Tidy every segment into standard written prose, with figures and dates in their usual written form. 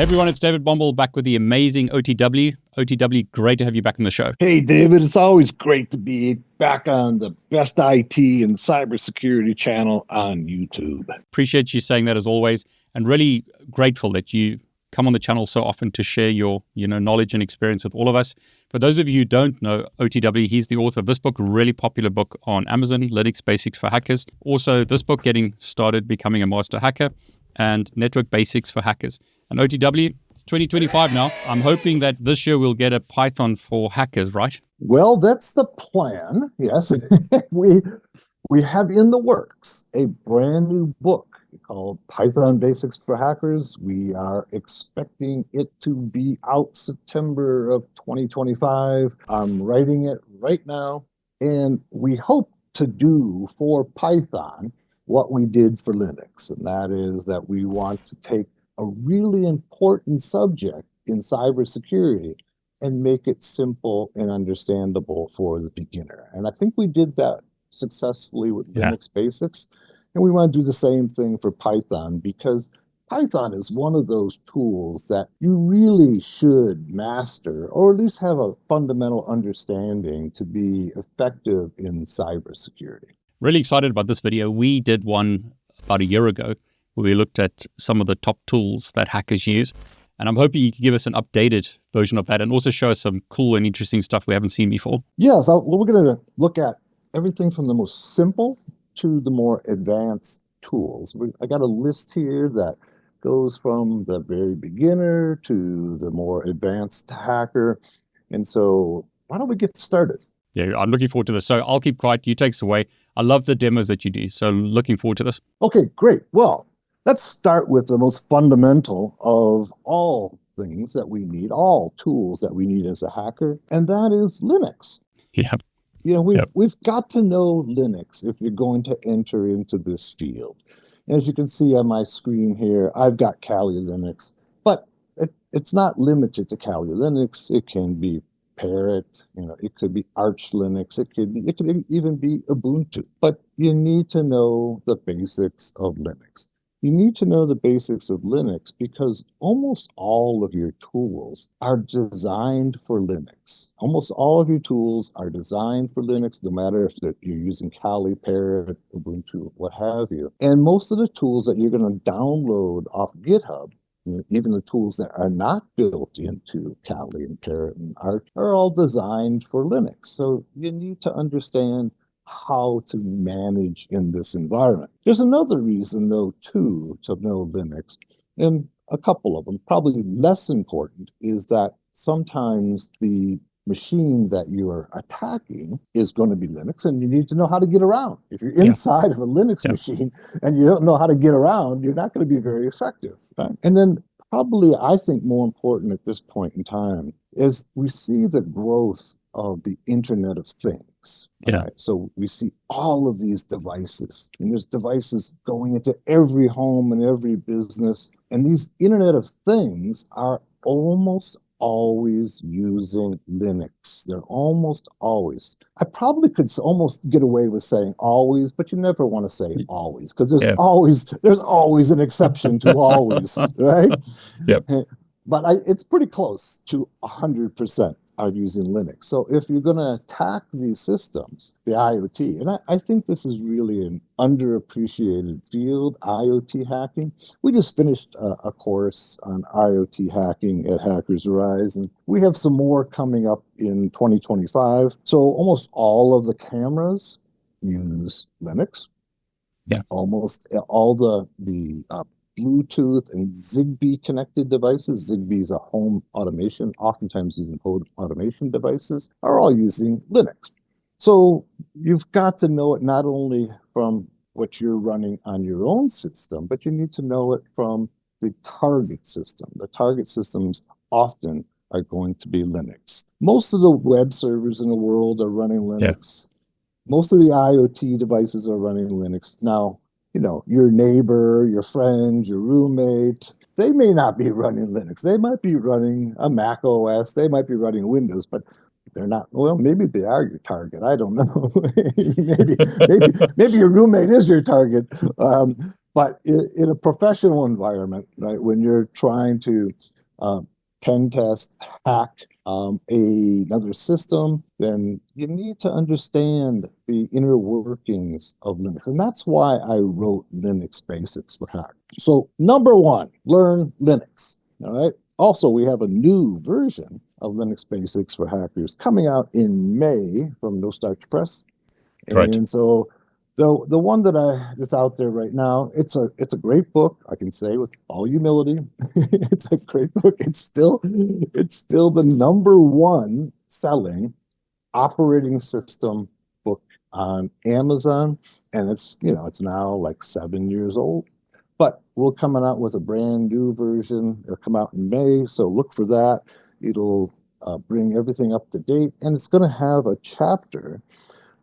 Hey everyone, it's David Bombal back with the amazing OTW. OTW, great to have you back on the show. Hey David, it's always great to be back on the best IT and cybersecurity channel on YouTube. Appreciate you saying that as always, and really grateful that you come on the channel so often to share your knowledge and experience with all of us. For those of you who don't know OTW, he's the author of this book, a really popular book on Amazon, Linux Basics for Hackers. Also, this book, Getting Started Becoming a Master Hacker, and Network Basics for Hackers. And OTW, it's 2025 now. I'm hoping that this year we'll get a Python for hackers, right? Well, that's the plan. Yes, we have in the works a brand new book called Python Basics for Hackers. We are expecting it to be out September of 2025. I'm writing it right now, and we hope to do for Python what we did for Linux, and that is that we want to take a really important subject in cybersecurity and make it simple and understandable for the beginner. And I think we did that successfully with Linux Basics, and we want to do the same thing for Python, because Python is one of those tools that you really should master, or at least have a fundamental understanding to be effective in cybersecurity. Really excited about this video. We did one about a year ago where we looked at some of the top tools that hackers use. And I'm hoping you can give us an updated version of that and also show us some cool and interesting stuff we haven't seen before. Yeah, so we're going to look at everything from the most simple to the more advanced tools. I got a list here that goes from the very beginner to the more advanced hacker. And so why don't we get started? Yeah, I'm looking forward to this. So I'll keep quiet. You take us away. I love the demos that you do. So looking forward to this. Okay, great. Well, let's start with the most fundamental of all things that we need, all tools that we need as a hacker, and that is Linux. Yeah. We've got to know Linux if you're going to enter into this field. And as you can see on my screen here, I've got Kali Linux, but it's not limited to Kali Linux. It can be Parrot, it could be Arch Linux, it could even be Ubuntu. But you need to know the basics of Linux. You need to know the basics of Linux because almost all of your tools are designed for Linux. Almost all of your tools are designed for Linux, no matter if you're using Kali, Parrot, Ubuntu, what have you. And most of the tools that you're going to download off GitHub, even the tools that are not built into Kali and Parrot and Arch, are all designed for Linux. So you need to understand how to manage in this environment. There's another reason, though, too, to know Linux, and a couple of them. Probably less important is that sometimes the machine that you are attacking is going to be Linux, and you need to know how to get around. If you're inside of a Linux machine and you don't know how to get around, you're not going to be very effective. Right? And then probably, I think more important at this point in time is we see the growth of the Internet of Things. Yeah. Right? So we see all of these devices, and there's devices going into every home and every business. And these Internet of Things are almost always using Linux. They're almost always. I probably could almost get away with saying always, but you never want to say always, because there's always an exception to always, right? Yep. But it's pretty close to 100% are using Linux. So if you're going to attack these systems, the IoT, and I think this is really an underappreciated field, IoT hacking. We just finished a course on IoT hacking at Hackers Rise, and we have some more coming up in 2025. So almost all of the cameras use Linux. Yeah. Almost all the Bluetooth and Zigbee connected devices, Zigbee is a home automation, oftentimes using home automation devices, are all using Linux. So you've got to know it not only from what you're running on your own system, but you need to know it from the target system. The target systems often are going to be Linux. Most of the web servers in the world are running Linux. Yeah. Most of the IoT devices are running Linux. Now, your neighbor, your friend, your roommate, they may not be running Linux. They might be running a Mac OS. They might be running Windows, but they're not. Well, maybe they are your target. I don't know. maybe your roommate is your target. But in a professional environment, right, when you're trying to pen test, hack another system, then you need to understand the inner workings of Linux. And that's why I wrote Linux Basics for Hack. So number one, learn Linux. All right. Also, we have a new version of Linux Basics for Hackers coming out in May from No Starch Press. Great. And so the one that's out there right now, it's a great book, I can say with all humility. It's a great book. It's still the number one selling operating system book on Amazon, and it's now like 7 years old. But we're coming out with a brand new version. It'll come out in May, so look for that. It'll bring everything up to date, and it's going to have a chapter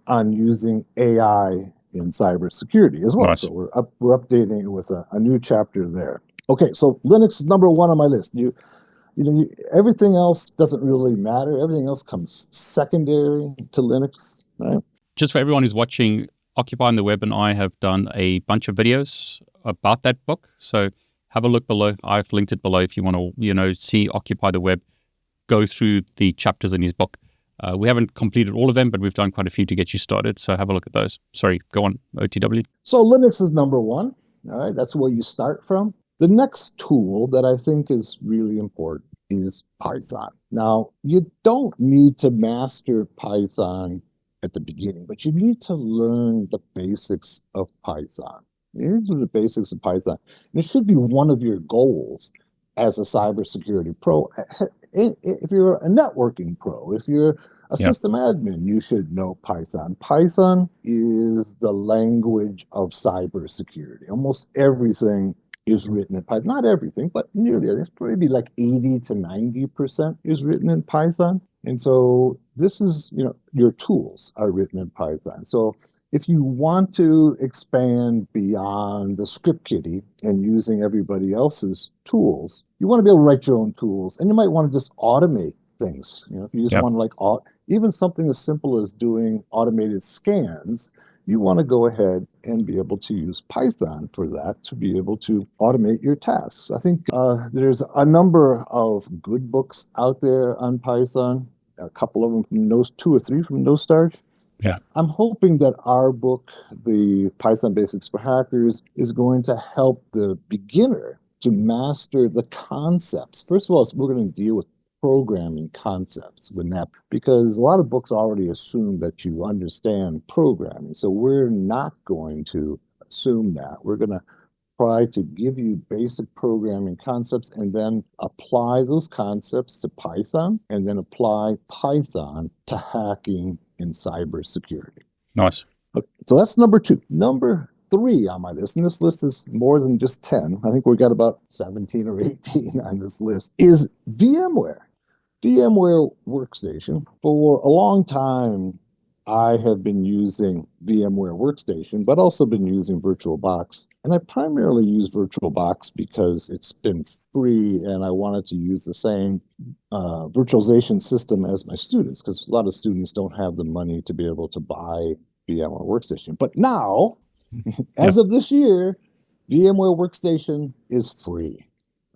on using AI in cybersecurity as well. Nice. So we're updating it with a new chapter there. Okay, so Linux is number one on my list. Everything else doesn't really matter. Everything else comes secondary to Linux, right? Just for everyone who's watching, Occupying the Web and I have done a bunch of videos about that book. So have a look below. I've linked it below if you want to, see Occupy the Web, go through the chapters in his book. We haven't completed all of them, but we've done quite a few to get you started. So have a look at those. Sorry, go on, OTW. So Linux is number one. All right, that's where you start from. The next tool that I think is really important is Python. Now, you don't need to master Python at the beginning, but you need to learn the basics of Python. You need to do the basics of Python. And it should be one of your goals as a cybersecurity pro. If you're a networking pro, if you're a system admin, you should know Python. Python is the language of cybersecurity. Almost everything is written in Python. Not everything, but nearly. It's probably like 80 to 90% is written in Python. And so this is, your tools are written in Python. So if you want to expand beyond the script kiddie and using everybody else's tools, you want to be able to write your own tools, and you might want to just automate things. If you just want to even something as simple as doing automated scans, you want to go ahead and be able to use Python for that to be able to automate your tasks. I think there's a number of good books out there on Python, a couple of them from two or three from No Starch. Yeah. I'm hoping that our book, the Python Basics for Hackers, is going to help the beginner to master the concepts. First of all, we're going to deal with programming concepts with Nmap, because a lot of books already assume that you understand programming. So we're not going to assume that. We're going to try to give you basic programming concepts and then apply those concepts to Python, and then apply Python to hacking in cybersecurity. Nice. Okay, so that's number two. Number three on my list, and this list is more than just 10. I think we got about 17 or 18 on this list, is VMware. VMware Workstation. For a long time, I have been using VMware Workstation, but also been using VirtualBox. And I primarily use VirtualBox because it's been free, and I wanted to use the same virtualization system as my students, because a lot of students don't have the money to be able to buy VMware Workstation. But now, as of this year, VMware Workstation is free.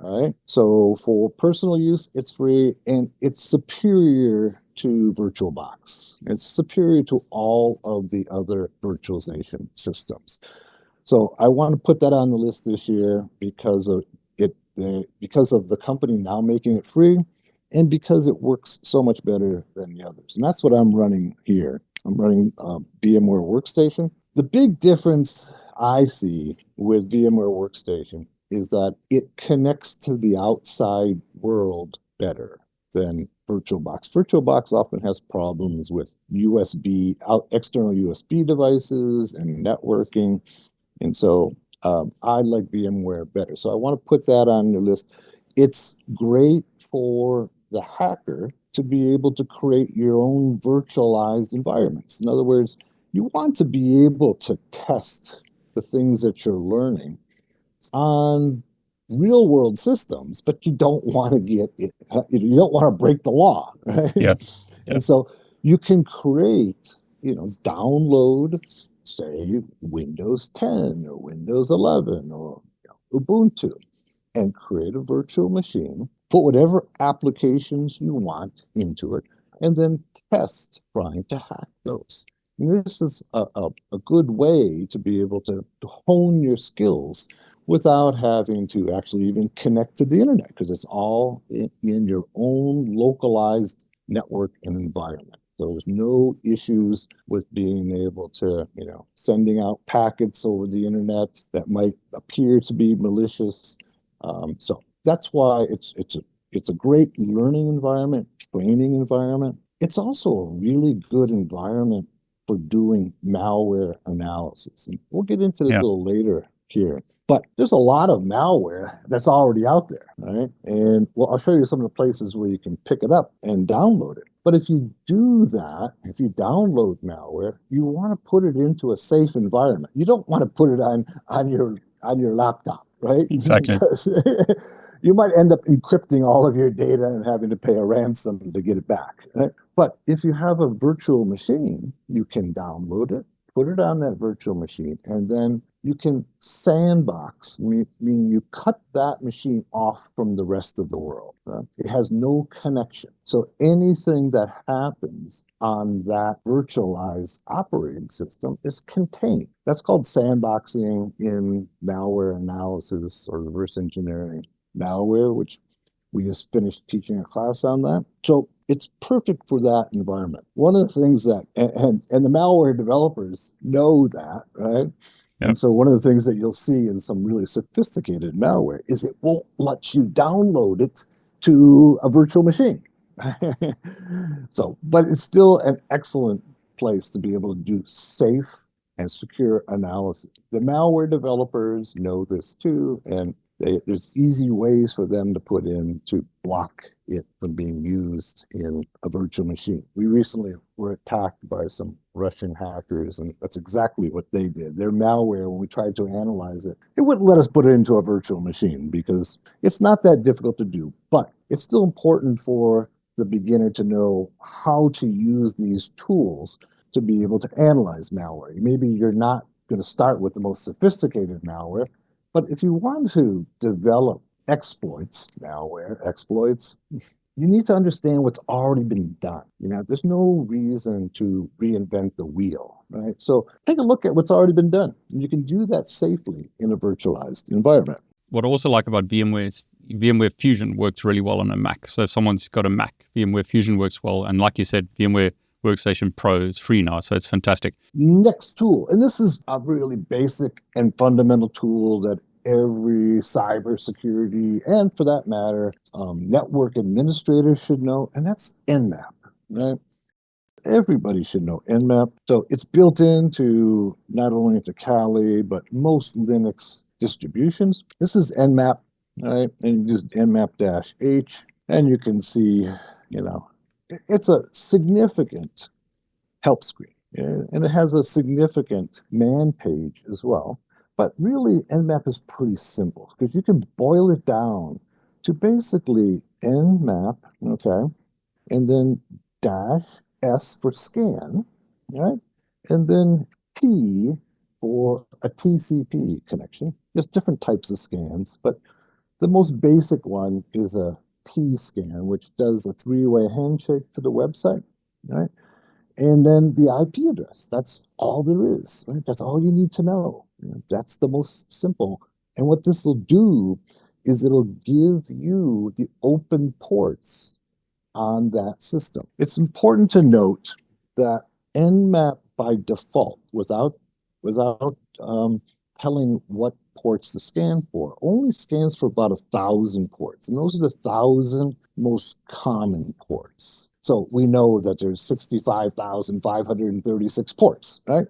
All right. So for personal use, it's free, and it's superior to VirtualBox. It's superior to all of the other virtualization systems. So I want to put that on the list this year because of it, because of the company now making it free, and because it works so much better than the others. And that's what I'm running here. I'm running VMware Workstation. The big difference I see with VMware Workstation is that it connects to the outside world better than VirtualBox. VirtualBox often has problems with external USB devices and networking. And so I like VMware better. So I want to put that on your list. It's great for the hacker to be able to create your own virtualized environments. In other words, you want to be able to test the things that you're learning on real world systems, but you don't want to you don't want to break the law, right? Yeah. And so you can create, download say Windows 10 or Windows 11 or Ubuntu, and create a virtual machine, put whatever applications you want into it, and then test trying to hack those. And this is a good way to be able to hone your skills without having to actually even connect to the internet, because it's all in your own localized network and environment. So there's no issues with being able to, sending out packets over the internet that might appear to be malicious. So that's why it's a great learning environment, training environment. It's also a really good environment for doing malware analysis. And we'll get into this a little later here. But there's a lot of malware that's already out there, right? And I'll show you some of the places where you can pick it up and download it. But if you do that, if you download malware, you want to put it into a safe environment. You don't want to put it on your laptop, right? Exactly. Because you might end up encrypting all of your data and having to pay a ransom to get it back, right? But if you have a virtual machine, you can download it, put it on that virtual machine, and then you can sandbox, meaning you cut that machine off from the rest of the world. Right? It has no connection. So anything that happens on that virtualized operating system is contained. That's called sandboxing in malware analysis or reverse engineering malware, which we just finished teaching a class on that. So it's perfect for that environment. One of the things that, and the malware developers know that, right? Yep. And so one of the things that you'll see in some really sophisticated malware is it won't let you download it to a virtual machine. But it's still an excellent place to be able to do safe and secure analysis. The malware developers know this too, and there's easy ways for them to put in to block it from being used in a virtual machine. We recently were attacked by some Russian hackers, and that's exactly what they did. Their malware, when we tried to analyze it, it wouldn't let us put it into a virtual machine because it's not that difficult to do, but it's still important for the beginner to know how to use these tools to be able to analyze malware. Maybe you're not going to start with the most sophisticated malware, but if you want to develop malware exploits, you need to understand what's already been done. There's no reason to reinvent the wheel, right? So take a look at what's already been done. And you can do that safely in a virtualized environment. What I also like about VMware is VMware Fusion works really well on a Mac. So if someone's got a Mac, VMware Fusion works well. And like you said, VMware Workstation Pro is free now, so it's fantastic. Next tool, and this is a really basic and fundamental tool that every cybersecurity, and for that matter, network administrators should know, and that's Nmap, right? Everybody should know Nmap. So it's built into not only into Kali, but most Linux distributions. This is Nmap, right? And you use Nmap-H, and you can see, it's a significant help screen, and it has a significant man page as well. But really, Nmap is pretty simple because you can boil it down to basically Nmap, okay, and then -S for scan, right? And then P for a TCP connection. There's different types of scans, but the most basic one is a T scan, which does a three-way handshake to the website, right? And then the IP address. That's all there is, right? That's all you need to know. That's the most simple. And what this will do is it'll give you the open ports on that system. It's important to note that Nmap by default, without telling what ports to scan for, only scans for about 1,000 ports. And those are the 1,000 most common ports. So we know that there's 65,536 ports, right?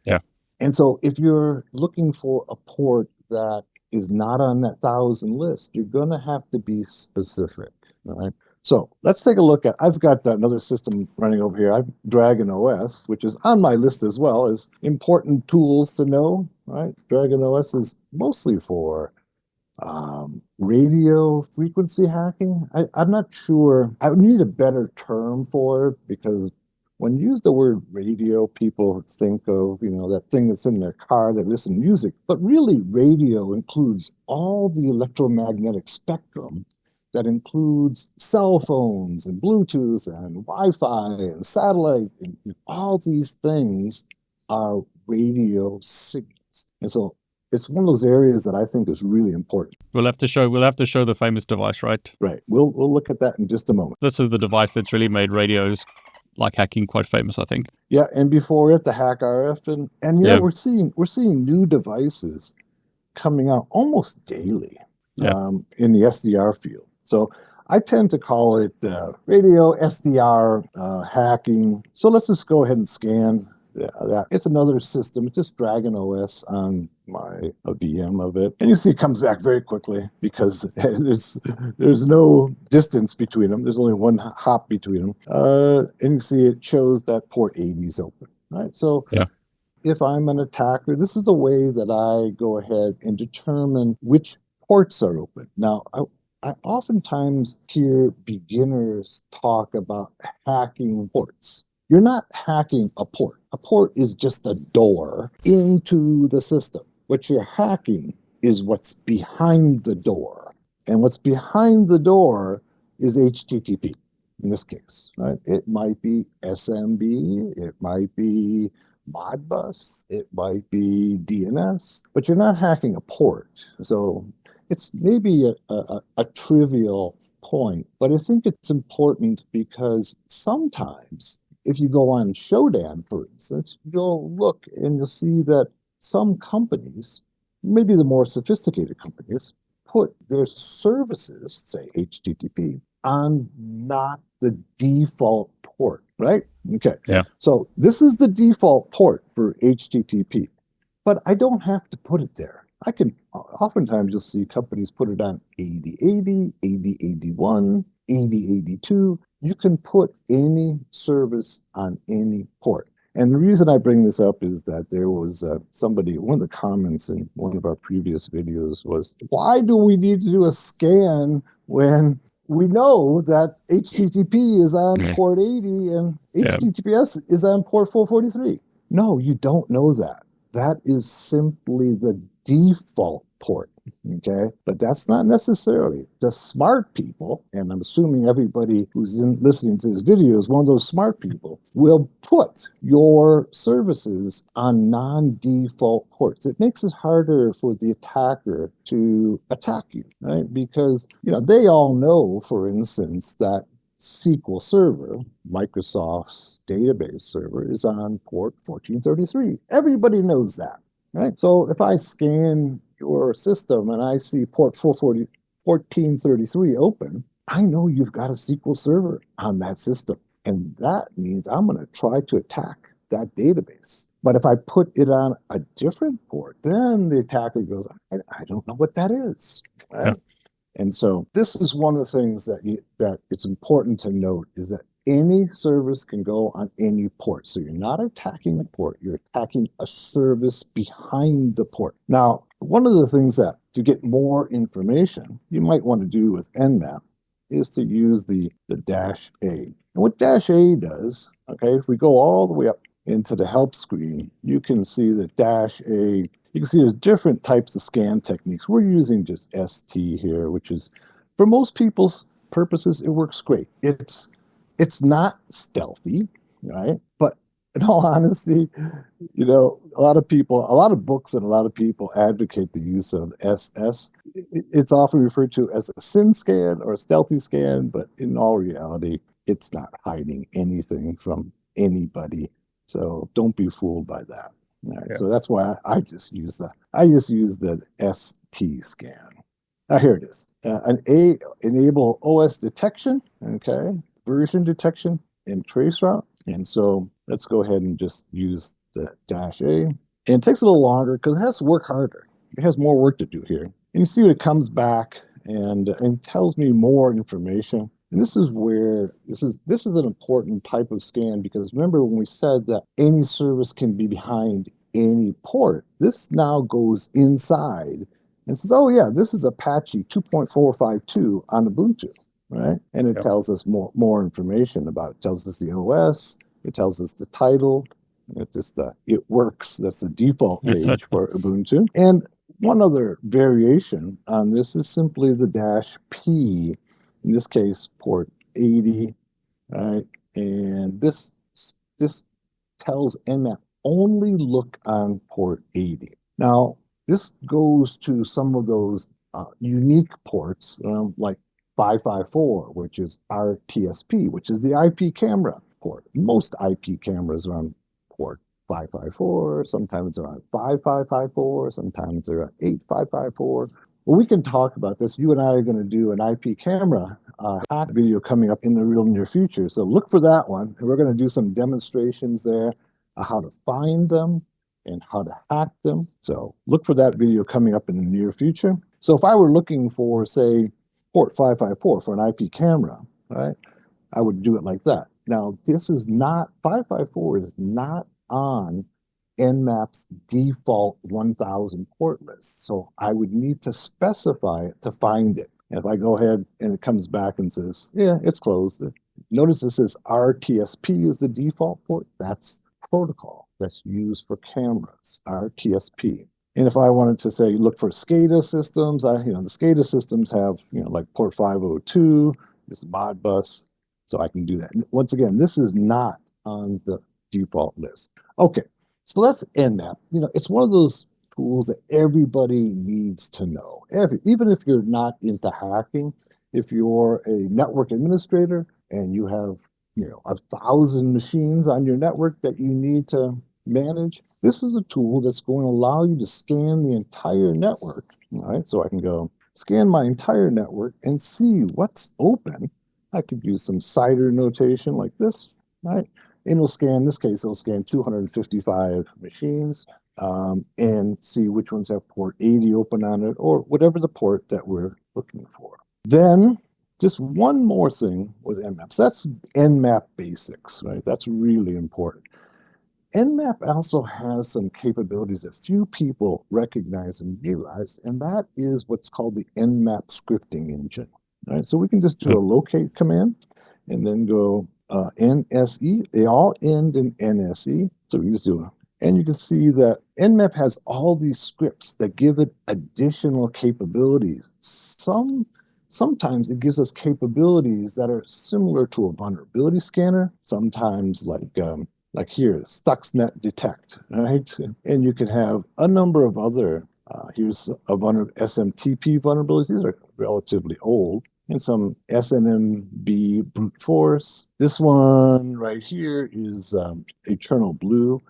Yeah. And so if you're looking for a port that is not on that 1,000 list, you're going to have to be specific, right? So let's take a look at, I've got another system running over here. I've DragonOS, which is on my list as well as important tools to know, right? DragonOS is mostly for radio frequency hacking. I'm not sure. I would need a better term for it because when you use the word radio, people think of, that thing that's in their car that listen to music, but really radio includes all the electromagnetic spectrum that includes cell phones and Bluetooth and Wi-Fi and satellite. And all these things are radio signals. And so it's one of those areas that I think is really important. We'll have to show the famous device, right? Right. We'll look at that in just a moment. This is the device that's really made radios like hacking quite famous, I think. Yeah, and before it, the Hack RF, and we're seeing new devices coming out almost daily in the SDR field. So I tend to call it radio SDR hacking. So let's just go ahead and scan that. It's another system. It's just DragonOS on a VM of it. And you see it comes back very quickly because there's no distance between them. There's only one hop between them. And you see it shows that port 80 is open, right? So if I'm an attacker, this is the way that I go ahead and determine which ports are open. Now, I oftentimes hear beginners talk about hacking ports. You're not hacking a port. A port is just a door into the system. What you're hacking is what's behind the door. And what's behind the door is HTTP in this case, right? It might be SMB, it might be Modbus, it might be DNS, but you're not hacking a port. So it's maybe a trivial point, but I think it's important because sometimes if you go on Shodan, for instance, you'll look and you'll see that some companies, maybe the more sophisticated companies, put their services, say HTTP, on not the default port, right? Okay. Yeah. So this is the default port for HTTP, but I don't have to put it there. Oftentimes you'll see companies put it on 8080, 8081, 8082. You can put any service on any port. And the reason I bring this up is that there was one of the comments in one of our previous videos was, why do we need to do a scan when we know that HTTP is on port 80 and HTTPS is on port 443? No, you don't know that. That is simply the default port, okay? But that's not necessarily. The smart people, and I'm assuming everybody who's listening to this video is one of those smart people, will put your services on non-default ports. It makes it harder for the attacker to attack you, right? Because they all know, for instance, that SQL Server, Microsoft's database server, is on port 1433. Everybody knows that, right? So if I scan your system and I see port 1433 open, I know you've got a SQL Server on that system. And that means I'm going to try to attack that database. But if I put it on a different port, then the attacker goes, I don't know what that is, right? Yeah. And so this is one of the things that it's important to note is that any service can go on any port. So you're not attacking a port, you're attacking a service behind the port. Now, one of the things that to get more information you might want to do with Nmap is to use the -A. And what -A does, okay, if we go all the way up into the help screen, you can see the -A. You can see there's different types of scan techniques. We're using just ST here, which is, for most people's purposes, it works great. It's not stealthy, right? But in all honesty, a lot of books and a lot of people advocate the use of SS. It's often referred to as a SYN scan or a stealthy scan, but in all reality, it's not hiding anything from anybody. So don't be fooled by that. All right, so that's why I just use the ST scan. Now here it is. Enable OS detection, okay, version detection and traceroute. And so let's go ahead and just use the -A. And it takes a little longer because it has to work harder. It has more work to do here. And you see what it comes back and tells me more information. And this is where this is an important type of scan, because remember when we said that any service can be behind any port, this now goes inside and says, oh yeah, this is Apache 2.452 on the Bluetooth, right? And it tells us more information about it. It tells us the OS, It tells us the title. It's just it works. That's the default page for Ubuntu. And one other variation on this is simply the -P. In this case, port 80, right? And this tells Nmap only look on port 80. Now, this goes to some of those unique ports, like 554, which is RTSP, which is the IP camera port. Most IP cameras are on port 554, sometimes they're on 5554, sometimes they're on 8554. Well, we can talk about this. You and I are going to do an IP camera hack video coming up in the real near future. So look for that one. And we're going to do some demonstrations there on how to find them and how to hack them. So look for that video coming up in the near future. So if I were looking for, say, port 554 for an IP camera, right, I would do it like that. Now, this is not, 554 is not on Nmap's default 1000 port list. So I would need to specify it to find it. And if I go ahead and it comes back and says, yeah, it's closed. Notice this says RTSP is the default port. That's protocol that's used for cameras, RTSP. And if I wanted to say, look for SCADA systems, the SCADA systems have, like port 502, this Modbus, so I can do that. And once again, this is not on the default list. Okay, so that's Nmap. It's one of those tools that everybody needs to know. Even if you're not into hacking, if you're a network administrator and you have 1,000 machines on your network that you need to manage, this is a tool that's going to allow you to scan the entire network. All right, so I can go scan my entire network and see what's open. I could use some CIDR notation like this, right? And it'll scan, in this case, it'll scan 255 machines and see which ones have port 80 open on it or whatever the port that we're looking for. Then just one more thing with Nmap. So that's Nmap basics, right? That's really important. Nmap also has some capabilities that few people recognize and realize, and that is what's called the Nmap scripting engine. Right? So we can just do a locate command and then go NSE. They all end in NSE. So we can just do it. And you can see that Nmap has all these scripts that give it additional capabilities. Sometimes it gives us capabilities that are similar to a vulnerability scanner. Sometimes like here, Stuxnet detect, right? And you can have a number of other, here's a SMTP vulnerabilities. These are relatively old. And some SNMB brute force. This one right here is EternalBlue,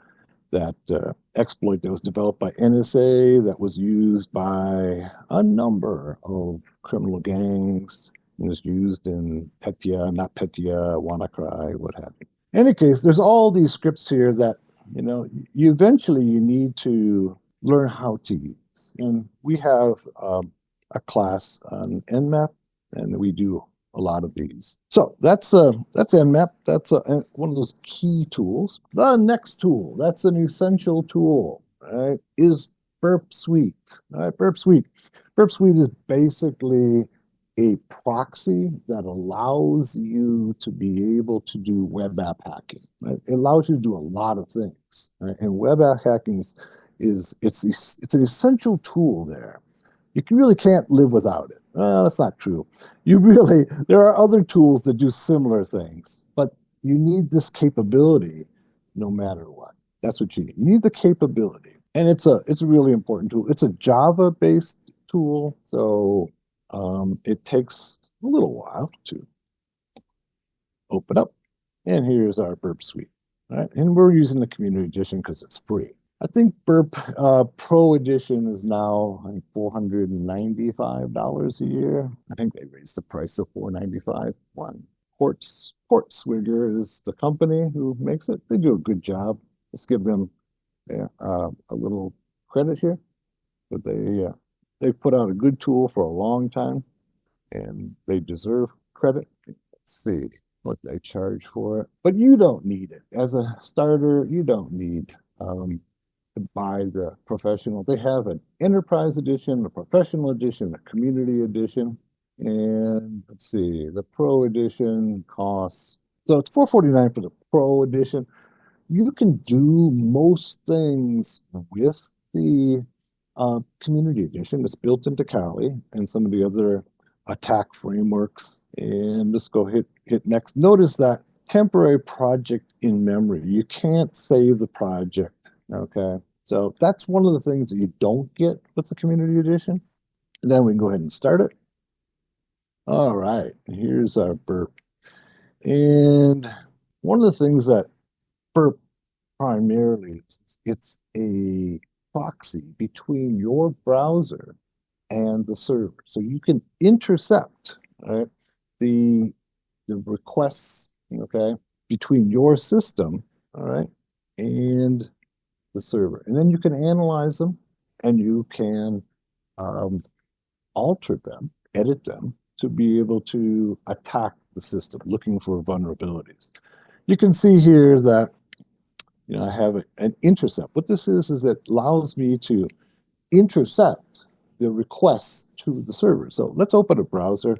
that exploit that was developed by NSA that was used by a number of criminal gangs. It was used in Petya, NotPetya, WannaCry, what have you. In any case, there's all these scripts here that, you eventually need to learn how to use. And we have a class on Nmap, and we do a lot of these. So that's Nmap. That's one of those key tools. The next tool, that's an essential tool, right, is Burp Suite. All right, Burp Suite. Burp Suite is basically a proxy that allows you to be able to do web app hacking. Right? It allows you to do a lot of things. Right? And web app hacking it's an essential tool there. You really can't live without it. That's not true. There are other tools that do similar things, but you need this capability no matter what. That's what you need. You need the capability. And it's a really important tool. It's a Java-based tool, so it takes a little while to open up. And here's our Burp Suite. All right? And we're using the Community Edition because it's free. I think Burp Pro Edition is now $495 a year. I think they raised the price to $495. Portswigger is the company who makes it. They do a good job. Let's give them a little credit here. But they've put out a good tool for a long time, and they deserve credit. Let's see what they charge for it. But you don't need it. As a starter, you don't need to buy the professional. They have an enterprise edition, a professional edition, a community edition. And let's see, the pro edition costs So it's $449 for the Pro edition. You can do most things with the Community Edition. It's built into Kali and some of the other attack frameworks. And just go hit next. Notice that temporary project in memory. You can't save the project. Okay. So that's one of the things that you don't get with the Community Edition. And then we can go ahead and start it. All right. Here's our Burp. And one of the things that Burp primarily, it's a proxy between your browser and the server. So you can intercept, right, the requests, okay, between your system, all right, and the server. And then you can analyze them and you can alter them, edit them to be able to attack the system, looking for vulnerabilities. You can see here that I have an intercept. What this is it allows me to intercept the requests to the server. So let's open a browser.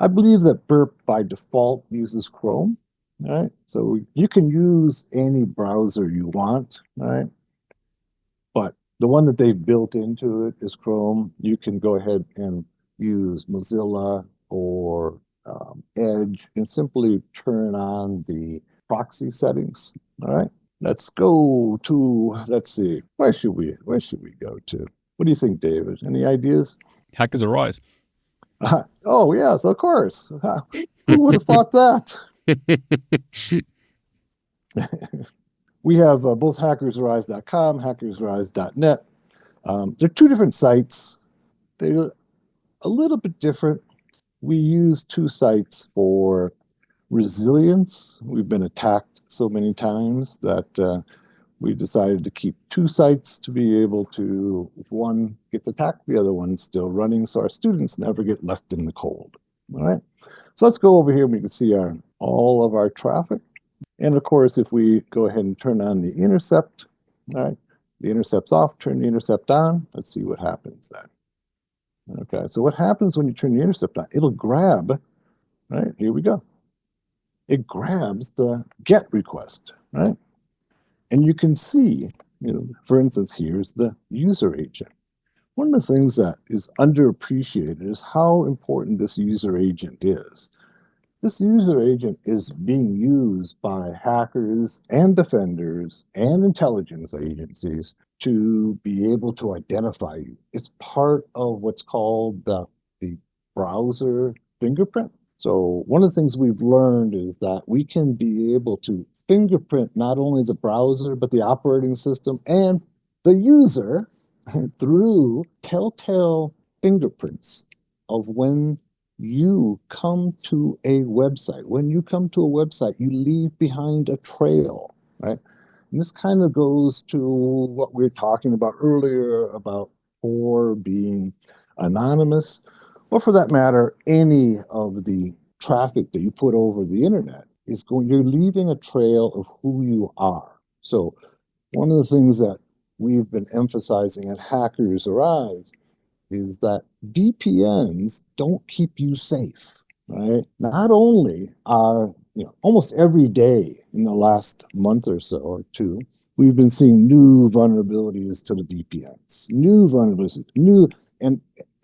I believe that Burp by default uses Chrome. All right. So you can use any browser you want. All right. But the one that they've built into it is Chrome. You can go ahead and use Mozilla or Edge and simply turn on the proxy settings. All right. Let's go to, let's see, where should we go to? What do you think, David? Any ideas? Hackers Arise. Oh, yes, of course. Who would have thought that? We have both hackersarise.com, hackersarise.net. They're two different sites. They're a little bit different. We use two sites for resilience. We've been attacked so many times that we decided to keep two sites to be able to, if one gets attacked, the other one's still running, so our students never get left in the cold. All right. So let's go over here and we can see all of our traffic. And of course, if we go ahead and turn on the intercept, all right, the intercept's off, turn the intercept on. Let's see what happens then. Okay, so what happens when you turn the intercept on? It'll grab, right, here we go. It grabs the GET request, right? And you can see, for instance, here's the user agent. One of the things that is underappreciated is how important this user agent is. This user agent is being used by hackers and defenders and intelligence agencies to be able to identify you. It's part of what's called the browser fingerprint. So one of the things we've learned is that we can be able to fingerprint not only the browser, but the operating system and the user through telltale fingerprints of when you come to a website. When you come to a website, you leave behind a trail, right? And this kind of goes to what we were talking about earlier about Tor being anonymous, or for that matter, any of the traffic that you put over the internet is you're leaving a trail of who you are. So one of the things that we've been emphasizing at Hackers Arise is that VPNs don't keep you safe, right? Not only are, almost every day in the last month or so or two, we've been seeing new vulnerabilities to the VPNs, new vulnerabilities,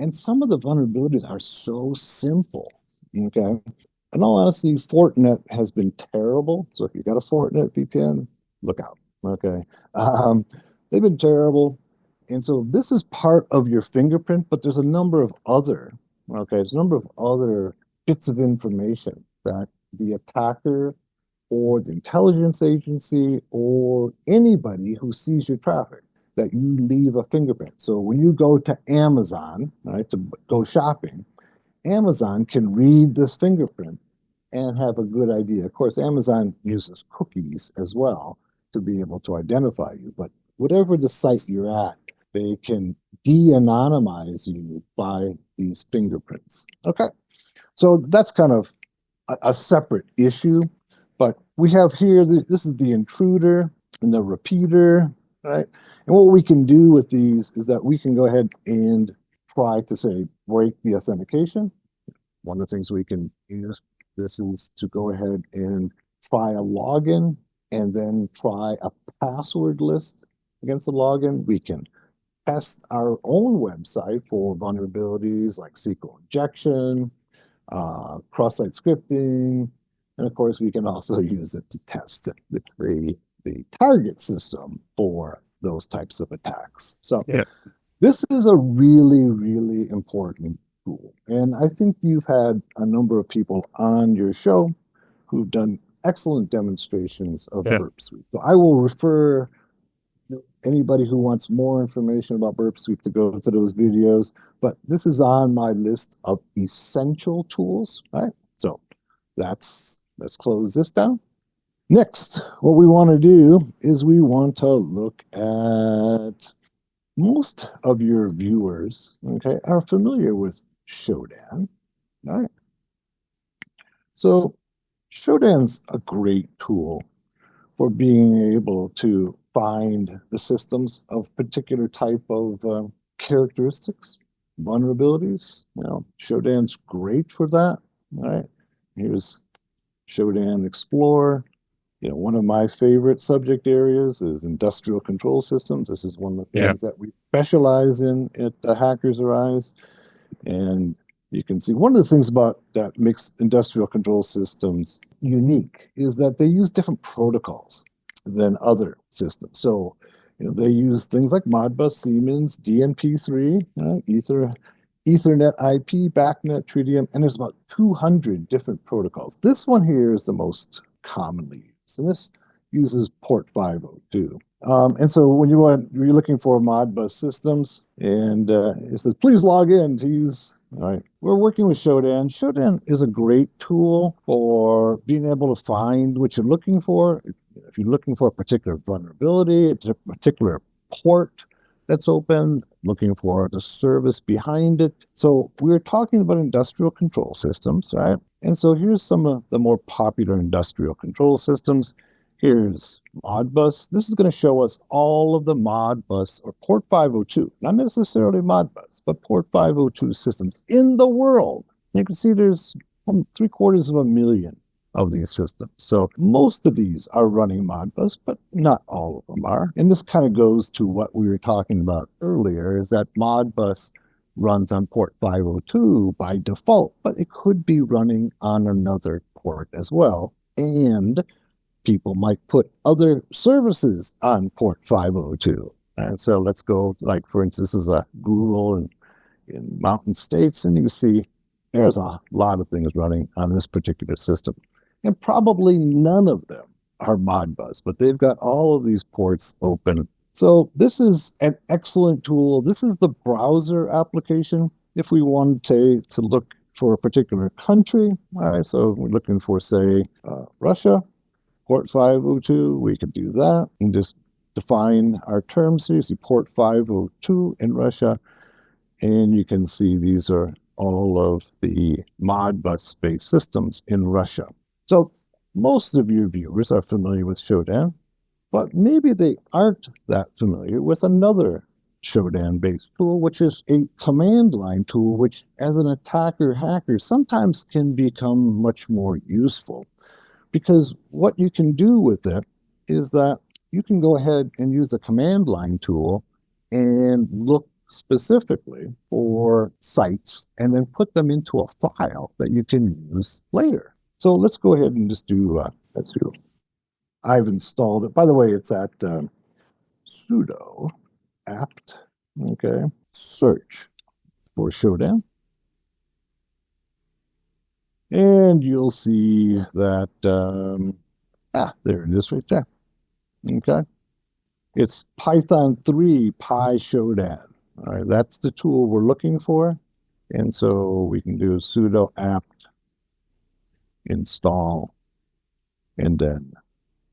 and some of the vulnerabilities are so simple, okay? In all honesty, Fortinet has been terrible. So if you got a Fortinet VPN, look out, okay? They've been terrible. And so this is part of your fingerprint, but there's a number of other, there's a number of other bits of information that the attacker or the intelligence agency or anybody who sees your traffic, that you leave a fingerprint. So when you go to Amazon, right, to go shopping, Amazon can read this fingerprint and have a good idea. Of course, Amazon uses cookies as well to be able to identify you, but whatever the site you're at, they can de-anonymize you by these fingerprints. Okay, so that's kind of a separate issue, but we have here, this is the intruder and the repeater, right? And what we can do with these is that we can go ahead and try to say, break the authentication. One of the things we can use this is to go ahead and try a login and then try a password list against the login. We can test our own website for vulnerabilities like SQL injection, cross-site scripting, and of course, we can also use it to test the target system for those types of attacks. So this is a really, really important tool. And I think you've had a number of people on your show who've done excellent demonstrations of Burp Suite. So I will refer anybody who wants more information about Burp Suite to go to those videos, but this is on my list of essential tools, right? So let's close this down. Next, what we want to do is we want to look at most of your viewers, okay, are familiar with Shodan, right? So Shodan's a great tool for being able to find the systems of particular type of characteristics, vulnerabilities. Well, Shodan's great for that, right? Here's Shodan Explorer. You know, one of my favorite subject areas is industrial control systems. This is one of the things that we specialize in at Hackers Arise. And you can see one of the things about that makes industrial control systems unique is that they use different protocols than other systems. So, you know, they use things like Modbus, Siemens, DNP3, Ethernet IP, BACnet, Tritium, and there's about 200 different protocols. This one here is the most commonly used, and this uses port 502. And so when you're looking for Modbus systems, and it says, please log in to use, all right, we're working with Shodan. Shodan is a great tool for being able to find what you're looking for. If you're looking for a particular vulnerability, it's a particular port that's open, looking for the service behind it. So we're talking about industrial control systems, right? And so here's some of the more popular industrial control systems. Here's Modbus. This is going to show us all of the Modbus or port 502, not necessarily Modbus, but port 502 systems in the world. You can see there's 750,000 of these systems. So most of these are running Modbus, but not all of them are. And this kind of goes to what we were talking about earlier, is that Modbus runs on port 502 by default, but it could be running on another port as well. And people might put other services on port 502. And so let's go, like, for instance, this is a Google in Mountain States, and you can see there's a lot of things running on this particular system. And probably none of them are Modbus, but they've got all of these ports open. So this is an excellent tool. This is the browser application. If we want to look for a particular country, all right, so we're looking for, say, Russia, port 502, we could do that and just define our terms here. You see port 502 in Russia, and you can see these are all of the Modbus-based systems in Russia. So most of your viewers are familiar with Shodan, but maybe they aren't that familiar with another Shodan-based tool, which is a command line tool, which as an hacker sometimes can become much more useful. Because what you can do with it is that you can go ahead and use the command line tool and look specifically for sites and then put them into a file that you can use later. So let's go ahead and just do, I've installed it. By the way, it's at sudo apt, okay, search for Shodan. And you'll see that, there it is right there, okay? It's Python 3 PyShodan, all right? That's the tool we're looking for. And so we can do sudo apt install, and then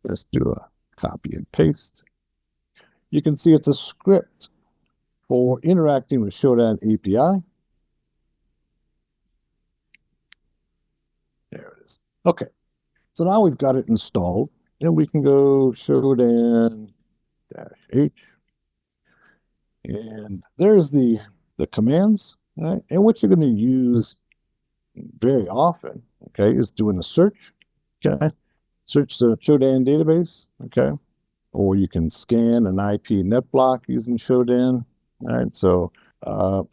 let's do a copy and paste. You can see it's a script for interacting with Shodan API. There it is. Okay, so now we've got it installed, and we can go Shodan-H, and there's the commands, right? And what you're going to use very often, okay, is doing a search, okay? search the Shodan database, okay? Or you can scan an IP net block using Shodan. All right, so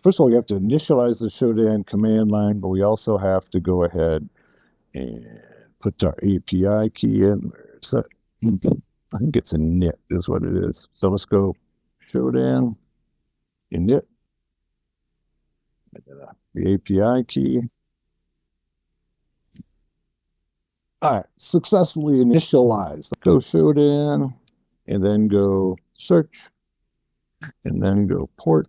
first of all, you have to initialize the Shodan command line, but we also have to go ahead and put our API key in. So I think it's init is what it is. So let's go Shodan init, the API key. All right, successfully initialized. Go Shodan, and then go search, and then go port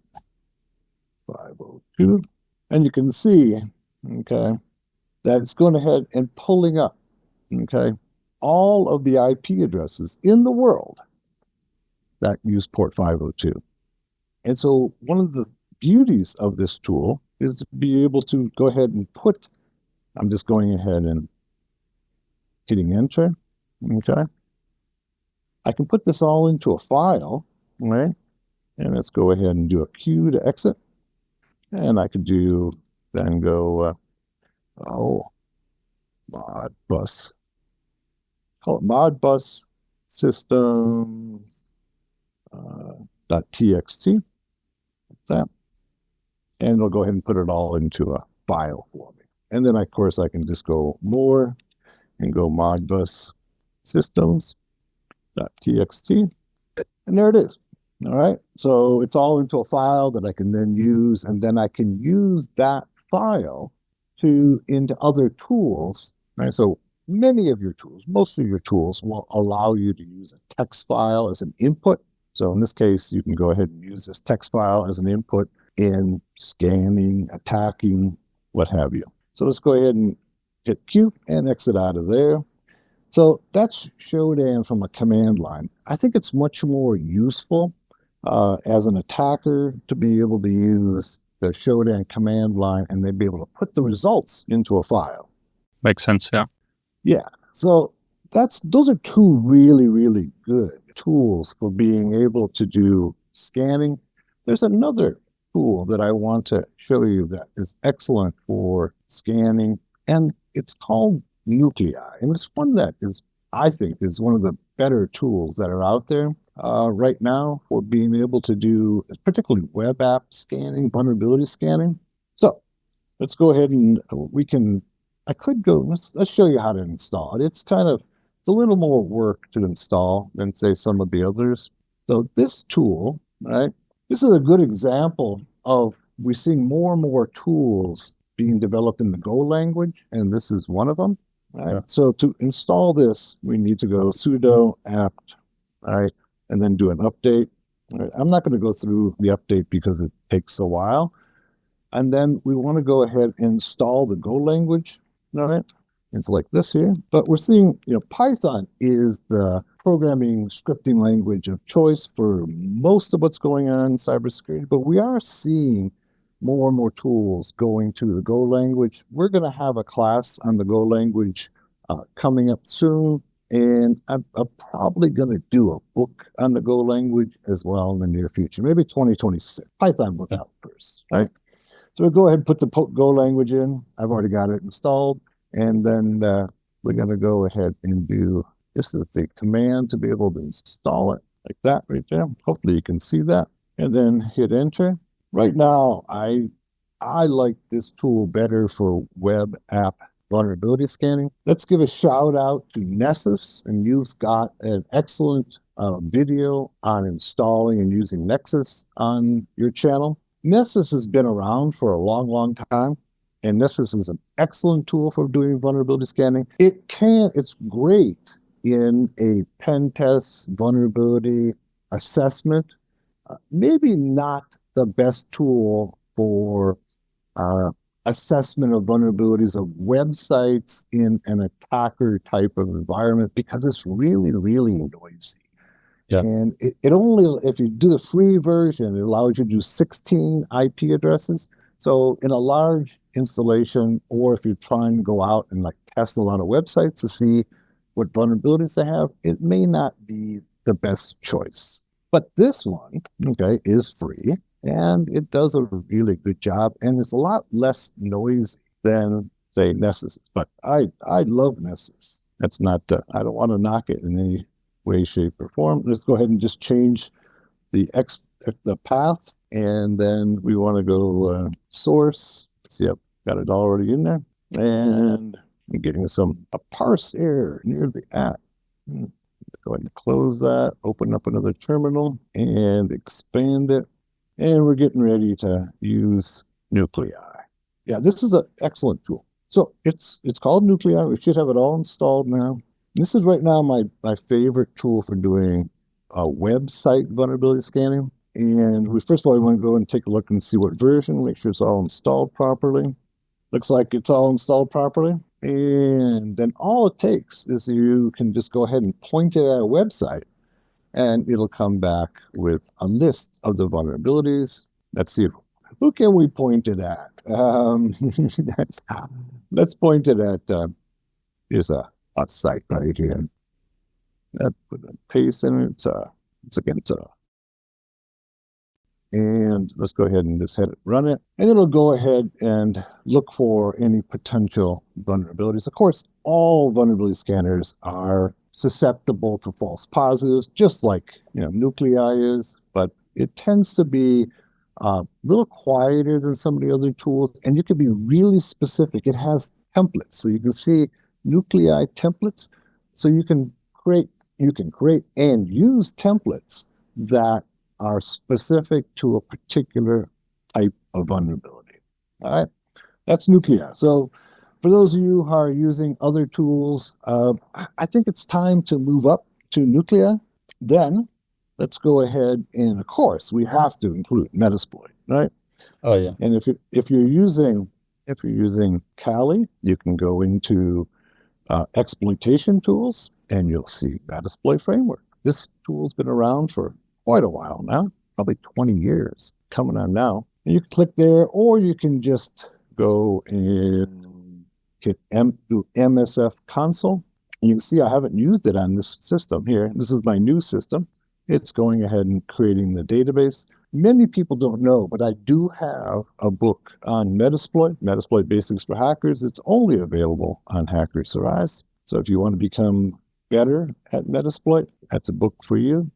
502. And you can see, okay, that it's going ahead and pulling up, okay, all of the IP addresses in the world that use port 502. And so one of the beauties of this tool is to be able to go ahead and put, I'm just going ahead and hitting enter, okay? I can put this all into a file, right? And let's go ahead and do a Q to exit. And I could do, then go, Modbus. Call it Modbus systems .txt. That. And it'll go ahead and put it all into a file for me. And then, of course, I can just go more and go Modbus systems .txt. And there it is. All right. So it's all into a file that I can then use, and then I can use that file into other tools. Right. So many of your tools, most of your tools will allow you to use a text file as an input. So in this case, you can go ahead and use this text file as an input in scanning, attacking, what have you. So let's go ahead and hit Q and exit out of there. So that's Shodan from a command line. I think it's much more useful as an attacker to be able to use the Shodan command line and then be able to put the results into a file. Makes sense, yeah. Yeah, so those are two really, really good tools for being able to do scanning. There's another tool that I want to show you that is excellent for scanning, and it's called Nuclei. And it's one that I think is one of the better tools that are out there right now for being able to do particularly web app scanning, vulnerability scanning. So let's go ahead and let's show you how to install it. It's a little more work to install than say some of the others. So this tool, right, this is a good example of we're seeing more and more tools being developed in the Go language, and this is one of them. Right? Yeah. So to install this, we need to go sudo apt, right, and then do an update. Right? I'm not going to go through the update because it takes a while. And then we want to go ahead and install the Go language. All right. It's like this here. But we're seeing, Python is the programming scripting language of choice for most of what's going on in cybersecurity. But we are seeing more and more tools going to the Go language. We're going to have a class on the Go language coming up soon. And I'm probably going to do a book on the Go language as well in the near future, maybe 2026. Python book out first, right? So we'll go ahead and put the Go language in. I've already got it installed. And then we're going to go ahead and do, this is the command to be able to install it like that right there. Hopefully you can see that. And then hit enter. Right now, I like this tool better for web app vulnerability scanning. Let's give a shout out to Nessus. And you've got an excellent video on installing and using Nexus on your channel. Nessus has been around for a long, long time. And Nessus is an excellent tool for doing vulnerability scanning. It's great in a pen test vulnerability assessment. Maybe not the best tool for assessment of vulnerabilities of websites in an attacker type of environment because it's really, really noisy. Yeah. And it only, if you do the free version, it allows you to do 16 IP addresses. So in a large installation, or if you're trying to go out and test a lot of websites to see what vulnerabilities they have, it may not be the best choice. But this one, okay, is free and it does a really good job and it's a lot less noisy than say Nessus. But I love Nessus. That's not, I don't want to knock it in any way, shape, or form. Let's go ahead and just change the path, and then we want to go source. See, I've got it already in there, and I'm getting a parse error near the app. Go ahead and close that, open up another terminal, and expand it, and we're getting ready to use Nuclei. Yeah, this is an excellent tool. So it's called Nuclei. We should have it all installed now. This is right now my favorite tool for doing website vulnerability scanning. And first of all, we want to go and take a look and see what version, make sure it's all installed properly. Looks like it's all installed properly. And then all it takes is you can just go ahead and point it at a website, and it'll come back with a list of the vulnerabilities. Let's see, who can we point it at? Let's point it at, here's a site right here. Put a paste in it. And let's go ahead and just hit it, run it, and it'll go ahead and look for any potential vulnerabilities. Of course, all vulnerability scanners are susceptible to false positives, just like Nuclei is, but it tends to be a little quieter than some of the other tools, and you can be really specific. It has templates, so you can see Nuclei templates, so you can create and use templates that are specific to a particular type of vulnerability. All right, that's Nuclei. So for those of you who are using other tools, I think it's time to move up to Nuclei. Then let's go ahead and, of course, we have to include Metasploit, right? Oh yeah. And if you're using Kali, you can go into exploitation tools, and you'll see Metasploit framework. This tool's been around for quite a while now, probably 20 years coming on now. And you can click there, or you can just go and hit do MSF console. And you can see I haven't used it on this system here. This is my new system. It's going ahead and creating the database. Many people don't know, but I do have a book on Metasploit Basics for Hackers. It's only available on Hackers Arise. So if you want to become better at Metasploit, that's a book for you.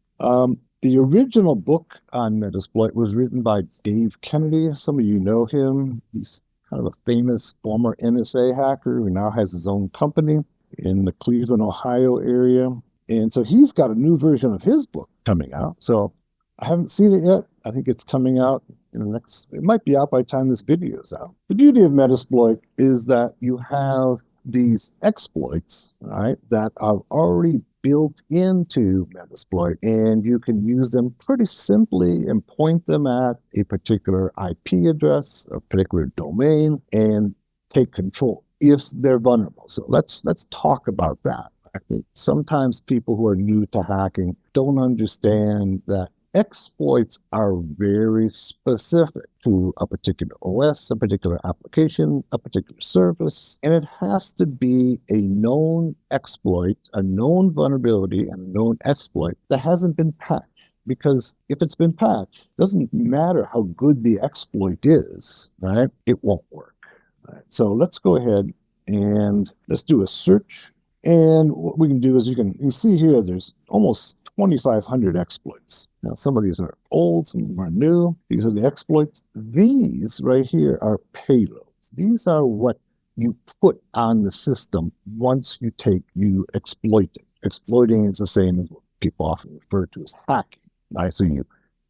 The original book on Metasploit was written by Dave Kennedy. Some of you know him. He's kind of a famous former NSA hacker who now has his own company in the Cleveland, Ohio area. And so he's got a new version of his book coming out. So I haven't seen it yet. I think it's coming out in it might be out by the time this video is out. The beauty of Metasploit is that you have these exploits, right, that are already built into Metasploit, and you can use them pretty simply and point them at a particular IP address, a particular domain, and take control if they're vulnerable. So let's talk about that. I think sometimes people who are new to hacking don't understand that exploits are very specific to a particular OS, a particular application, a particular service, and it has to be a known exploit, a known vulnerability, and a known exploit that hasn't been patched. Because if it's been patched, it doesn't matter how good the exploit is, right? It won't work. Right? So let's go ahead and let's do a search. And what we can do is you can see here there's almost 2,500 exploits. Now, some of these are old, some of them are new. These are the exploits. These right here are payloads. These are what you put on the system once you exploit it. Exploiting is the same as what people often refer to as hacking. Right? So you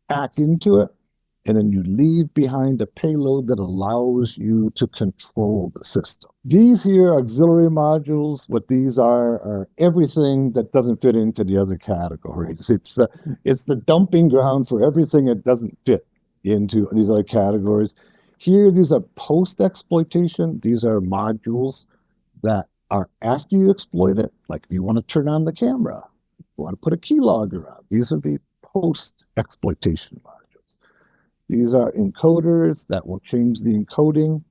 hack into it, and then you leave behind a payload that allows you to control the system. These here are auxiliary modules. What these are everything that doesn't fit into the other categories. It's the dumping ground for everything that doesn't fit into these other categories. Here, these are post-exploitation. These are modules that are after you exploit it. Like if you want to turn on the camera, you want to put a keylogger on. These would be post-exploitation modules. These are encoders that will change the encoding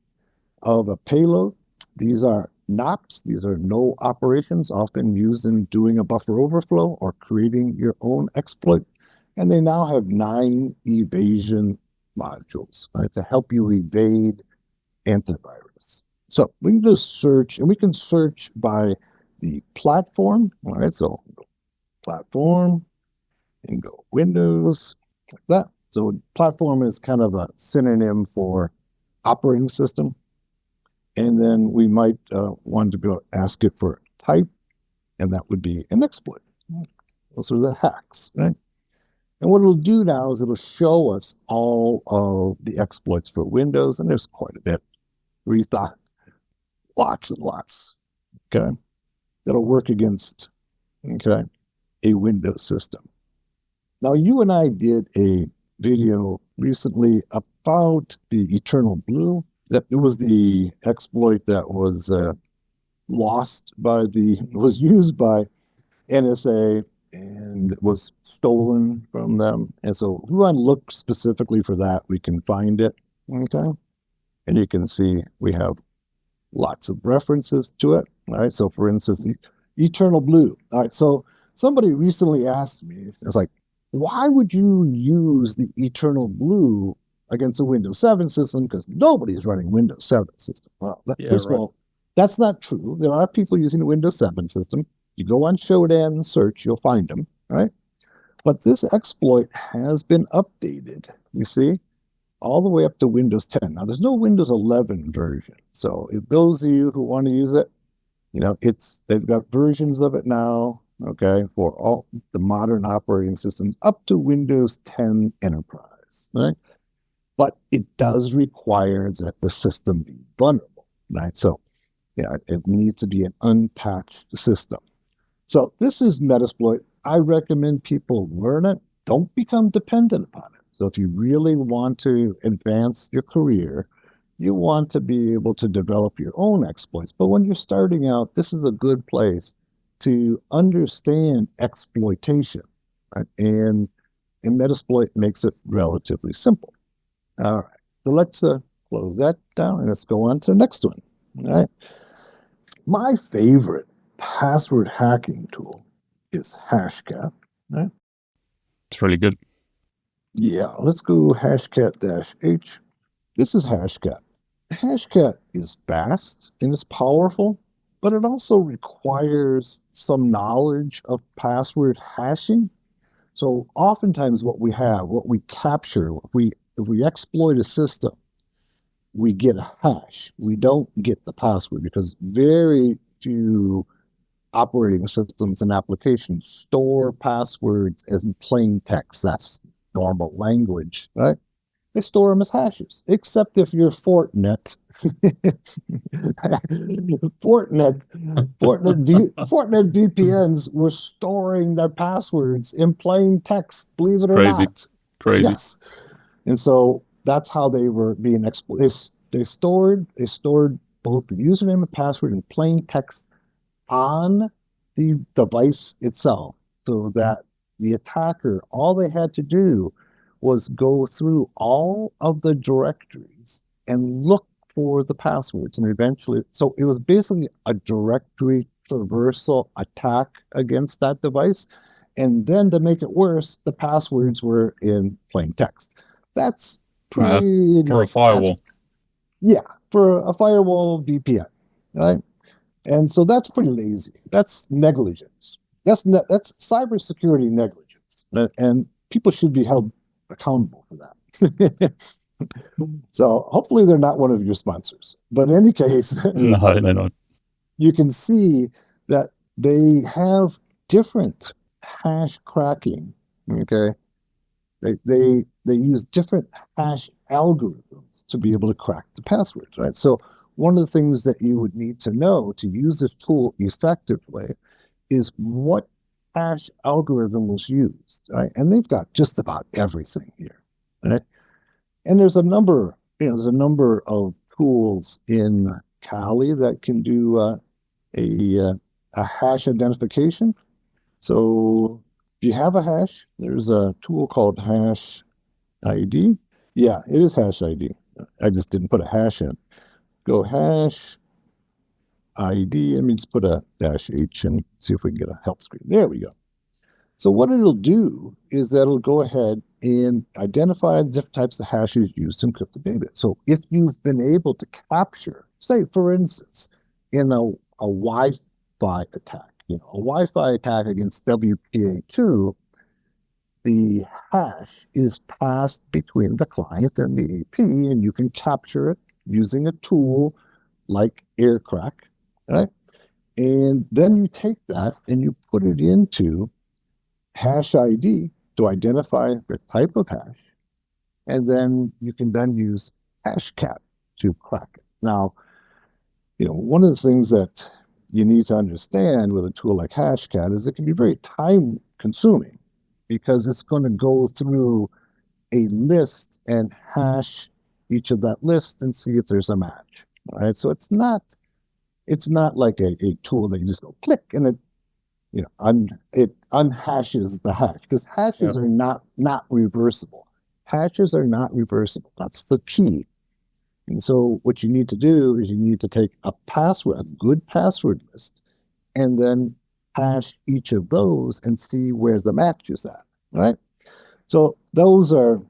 of a payload. These are Nmaps. These are no operations, often used in doing a buffer overflow or creating your own exploit. And they now have 9 evasion modules, right, to help you evade antivirus. So we can just search, and we can search by the platform. All right, so platform and go Windows, like that. So platform is kind of a synonym for operating system. And then we might want to go ask it for type, and that would be an exploit. Those are the hacks, right? And what it'll do now is it'll show us all of the exploits for Windows, and there's quite a bit. We thought lots and lots, okay, that'll work against, okay, a Windows system. Now, you and I did a video recently about the EternalBlue. That it was the exploit that was was used by NSA and was stolen from them. And so if we want to look specifically for that, we can find it, okay? And you can see we have lots of references to it, all right? So for instance, the EternalBlue. All right, so somebody recently asked me, it's like, why would you use the EternalBlue against a Windows 7 system? Because nobody's running Windows 7 system. Well, first of all, that's not true. There are people using the Windows 7 system. You go on Shodan and search, you'll find them, right? But this exploit has been updated, you see, all the way up to Windows 10. Now, there's no Windows 11 version. So if those of you who want to use it, you know, they've got versions of it now, okay, for all the modern operating systems up to Windows 10 Enterprise, right? But it does require that the system be vulnerable, right? So, yeah, it needs to be an unpatched system. So this is Metasploit. I recommend people learn it. Don't become dependent upon it. So if you really want to advance your career, you want to be able to develop your own exploits. But when you're starting out, this is a good place to understand exploitation, right? And Metasploit makes it relatively simple. All right, so let's close that down and let's go on to the next one. All right. My favorite password hacking tool is Hashcat, right? It's really good. Yeah, let's go Hashcat-H. This is Hashcat. Hashcat is fast and it's powerful, but it also requires some knowledge of password hashing. So oftentimes what we capture, if we exploit a system, we get a hash. We don't get the password because very few operating systems and applications store passwords as plain text. That's normal language, right? They store them as hashes, except if you're Fortinet. Fortinet VPNs were storing their passwords in plain text, believe it or not. Crazy. Yes. And so that's how they were being exploited. They stored both the username and password in plain text on the device itself, so that the attacker, all they had to do was go through all of the directories and look for the passwords. And eventually, so it was basically a directory traversal attack against that device. And then to make it worse, the passwords were in plain text. That's pretty for a firewall. For a firewall VPN, right? And so that's pretty lazy. That's negligence. That's cybersecurity negligence, and people should be held accountable for that. So hopefully they're not one of your sponsors. But in any case, no, they're not. You can see that they have different hash cracking. Okay, they use different hash algorithms to be able to crack the passwords, right? So one of the things that you would need to know to use this tool effectively is what hash algorithm was used, right? And they've got just about everything here, right? And there's a number of tools in Kali that can do a hash identification. So if you have a hash, there's a tool called Hash ID. Yeah, it is Hash ID. I just didn't put a hash in. Go Hash ID. Let me just put a -H and see if we can get a help screen. There we go. So what it'll do is that it'll go ahead and identify the different types of hashes used to encrypt the data. So if you've been able to capture, say, for instance, in a Wi-Fi attack. A Wi-Fi attack against WPA2, the hash is passed between the client and the AP, and you can capture it using a tool like Aircrack, right? And then you take that and you put it into hash ID to identify the type of hash, and then you can then use Hashcat to crack it. Now, one of the things that you need to understand with a tool like Hashcat is it can be very time consuming because it's going to go through a list and hash each of that list and see if there's a match. All right. So it's not like a tool that you just go click and it unhashes the hash, because hashes are not reversible. Hashes are not reversible. That's the key. And so what you need to do is you need to take a good password list, and then hash each of those and see where's the match is at, right? So those are,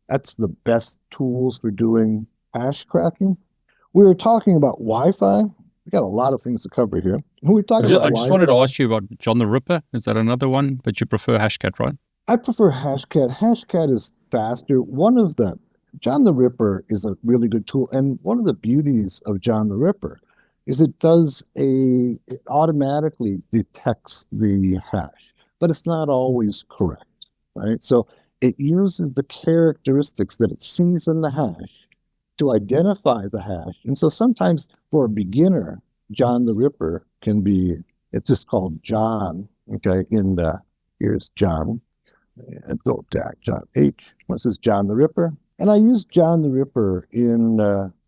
that's the best tools for doing hash cracking. We were talking about Wi-Fi. We got a lot of things to cover here. I just wanted to ask you about John the Ripper. Is that another one? But you prefer Hashcat, right? I prefer Hashcat. Hashcat is faster. John the Ripper is a really good tool. And one of the beauties of John the Ripper is it automatically detects the hash, but it's not always correct, right? So it uses the characteristics that it sees in the hash to identify the hash. And so sometimes for a beginner, John the Ripper it's just called John, okay? Here's John, and go back, John H. This is John the Ripper. And I use John the Ripper in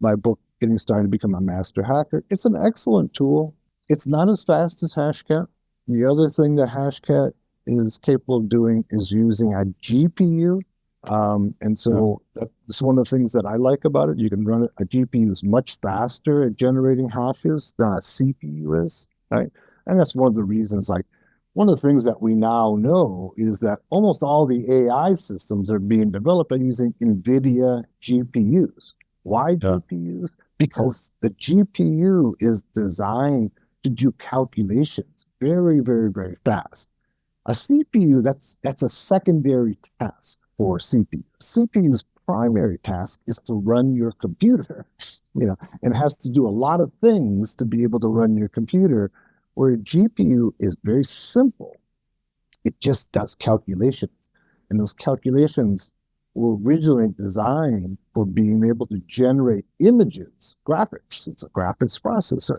my book, Getting Started to Become a Master Hacker. It's an excellent tool. It's not as fast as Hashcat. The other thing that Hashcat is capable of doing is using a GPU. And so that's one of the things that I like about it. You can run it. A GPU is much faster at generating hashes than a CPU is, right? And that's one of the reasons, one of the things that we now know is that almost all the AI systems are being developed by using NVIDIA GPUs. Why GPUs? Because the GPU is designed to do calculations very, very, very fast. A CPU, that's a secondary task for CPU. CPU's primary task is to run your computer, and it has to do a lot of things to be able to run your computer, where a GPU is very simple. It just does calculations. And those calculations were originally designed for being able to generate images, graphics. It's a graphics processor.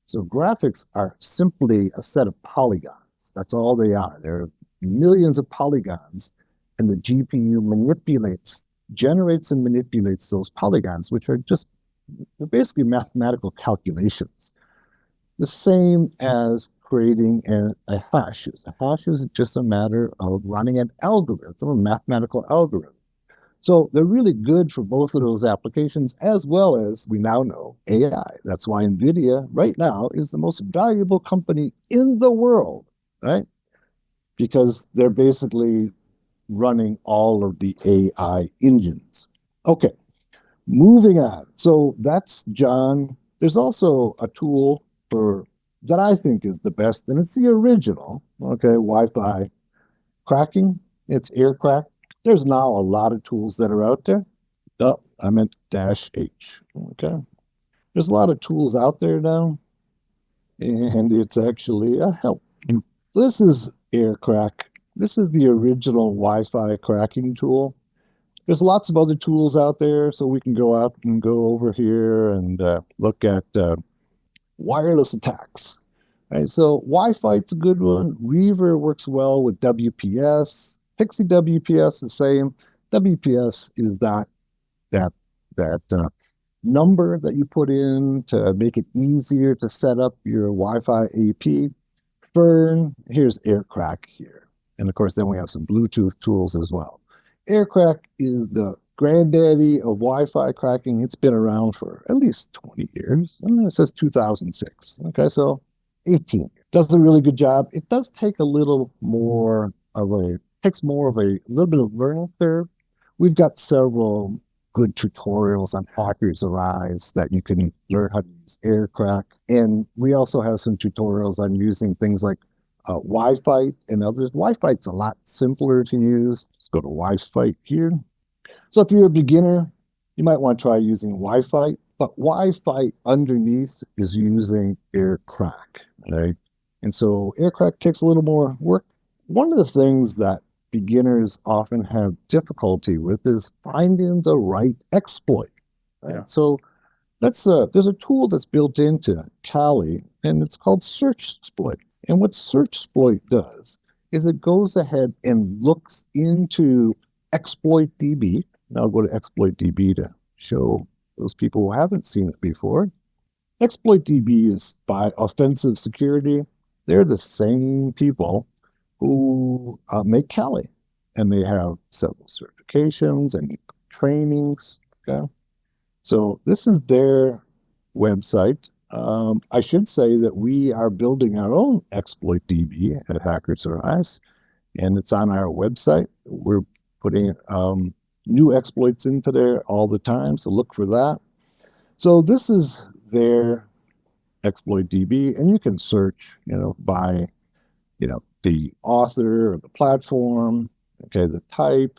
So graphics are simply a set of polygons. That's all they are. There are millions of polygons, and the GPU generates and manipulates those polygons, which are they're basically mathematical calculations. The same as creating a hash. A hash is just a matter of running an algorithm, a mathematical algorithm. So they're really good for both of those applications, as well as, we now know, AI. That's why NVIDIA right now is the most valuable company in the world, right? Because they're basically running all of the AI engines. Okay, moving on. So that's John. There's also a tool that I think is the best, and it's the original, Wi-Fi cracking. It's Aircrack. There's now a lot of tools that are out there. I meant -H, okay? There's a lot of tools out there now, and it's actually a help. This is Aircrack. This is the original Wi-Fi cracking tool. There's lots of other tools out there, so we can go over here and look at wireless attacks. Right, so Wi-Fi's a good one. Reaver works well with WPS. Pixie WPS the same. WPS is that number that you put in to make it easier to set up your Wi-Fi AP. Fern, here's Aircrack here. And of course, then we have some Bluetooth tools as well. Aircrack is the granddaddy of Wi-Fi cracking. It's been around for at least 20 years. And it says 2006. Okay, so 18. Does a really good job. It does take a little more of a little bit of learning curve. We've got several good tutorials on Hackers Arise that you can learn how to use Aircrack. And we also have some tutorials on using things like Wifite and others. Wifite's a lot simpler to use. Let's go to Wifite here. So if you're a beginner, you might want to try using Wifite, but Wifite underneath is using Aircrack, right? And so Aircrack takes a little more work. One of the things that beginners often have difficulty with is finding the right exploit. Right? Yeah. So there's a tool that's built into Kali, and it's called Searchsploit. And what Searchsploit does is it goes ahead and looks into ExploitDB. Now I'll go to ExploitDB to show those people who haven't seen it before. ExploitDB is by Offensive Security. They're the same people who make Kali, and they have several certifications and trainings. Okay, so this is their website. I should say that we are building our own ExploitDB at Hackers Arise, and it's on our website. We're putting new exploits into there all the time, so look for that. So this is their ExploitDB, and you can search, by, the author or the platform, okay, the type,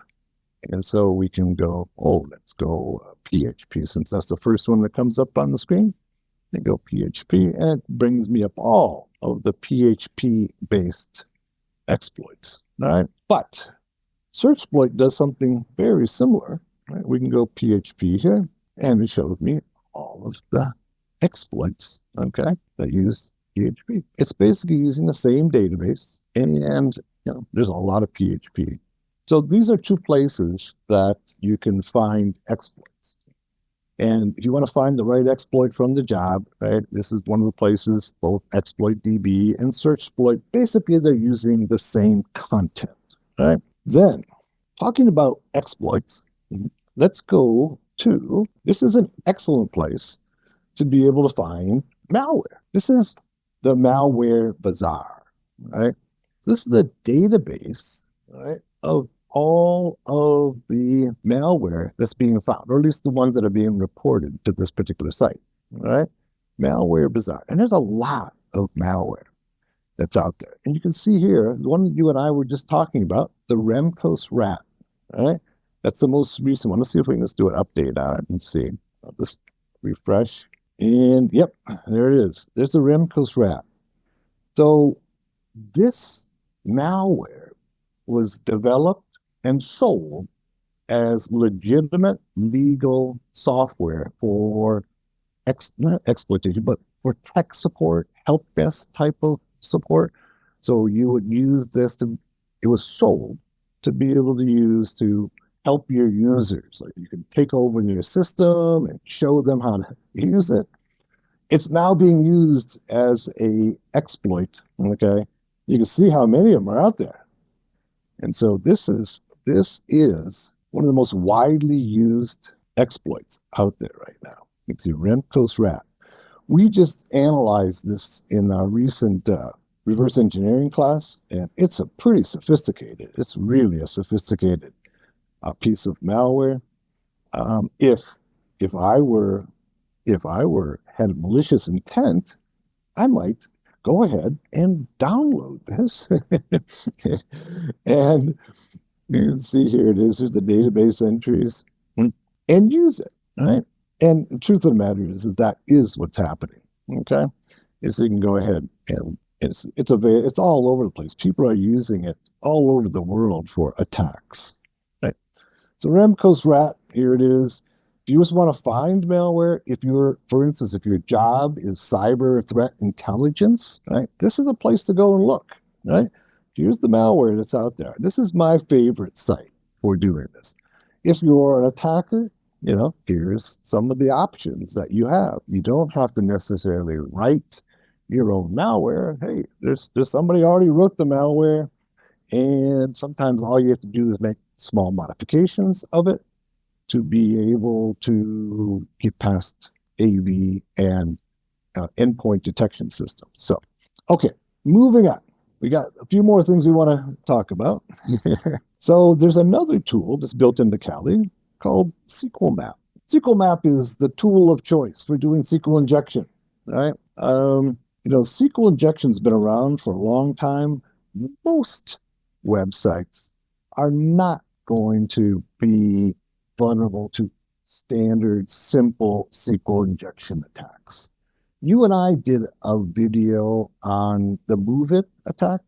and so we can go, let's go PHP, since that's the first one that comes up on the screen. They go PHP, and it brings me up all of the PHP-based exploits, all right? But Searchsploit does something very similar, right? We can go PHP here, and it shows me all of the exploits, okay, that use PHP. It's basically using the same database, and there's a lot of PHP. So these are two places that you can find exploits. And if you want to find the right exploit from the job, right, this is one of the places, both ExploitDB and Searchsploit, basically they're using the same content, right? Then, talking about exploits, let's go to, this is an excellent place to be able to find malware. This is the MalwareBazaar, right? This is the database, right, of all of the malware that's being found, or at least the ones that are being reported to this particular site, right? MalwareBazaar. And there's a lot of malware that's out there. And you can see here, the one you and I were just talking about, the Remcos rat, right? That's the most recent one. Let's see if we can just do an update on it and see. I'll just refresh. And yep, there it is. There's the Remcos rat. So this malware was developed and sold as legitimate legal software for not exploitation, but for tech support, help desk type of support. So you would use this it was sold to be able to use to help your users. Like you can take over their system and show them how to use it. It's now being used as a exploit, okay? You can see how many of them are out there. And so this is one of the most widely used exploits out there right now. It's the Remcos rat. We just analyzed this in our recent reverse engineering class, and it's it's really a sophisticated piece of malware. If I had malicious intent, I might go ahead and download this. And you can see here it is. There's the database entries, and use it, right? And the truth of the matter is that is what's happening, okay? So you can go ahead and it's all over the place. People are using it all over the world for attacks, right? So Remcos rat, here it is. If you just want to find malware, for instance, if your job is cyber threat intelligence, right? This is a place to go and look, right? Here's the malware that's out there. This is my favorite site for doing this. If you're an attacker, here's some of the options that you have. You don't have to necessarily write your own malware. Hey, there's somebody already wrote the malware, and sometimes all you have to do is make small modifications of it to be able to get past AV and endpoint detection systems. So, okay, moving on. We got a few more things we want to talk about. So there's another tool that's built into Kali, called Sqlmap. Sqlmap is the tool of choice for doing SQL injection, right? SQL injection's been around for a long time. Most websites are not going to be vulnerable to standard, simple SQL injection attacks. You and I did a video on the MoveIt attack,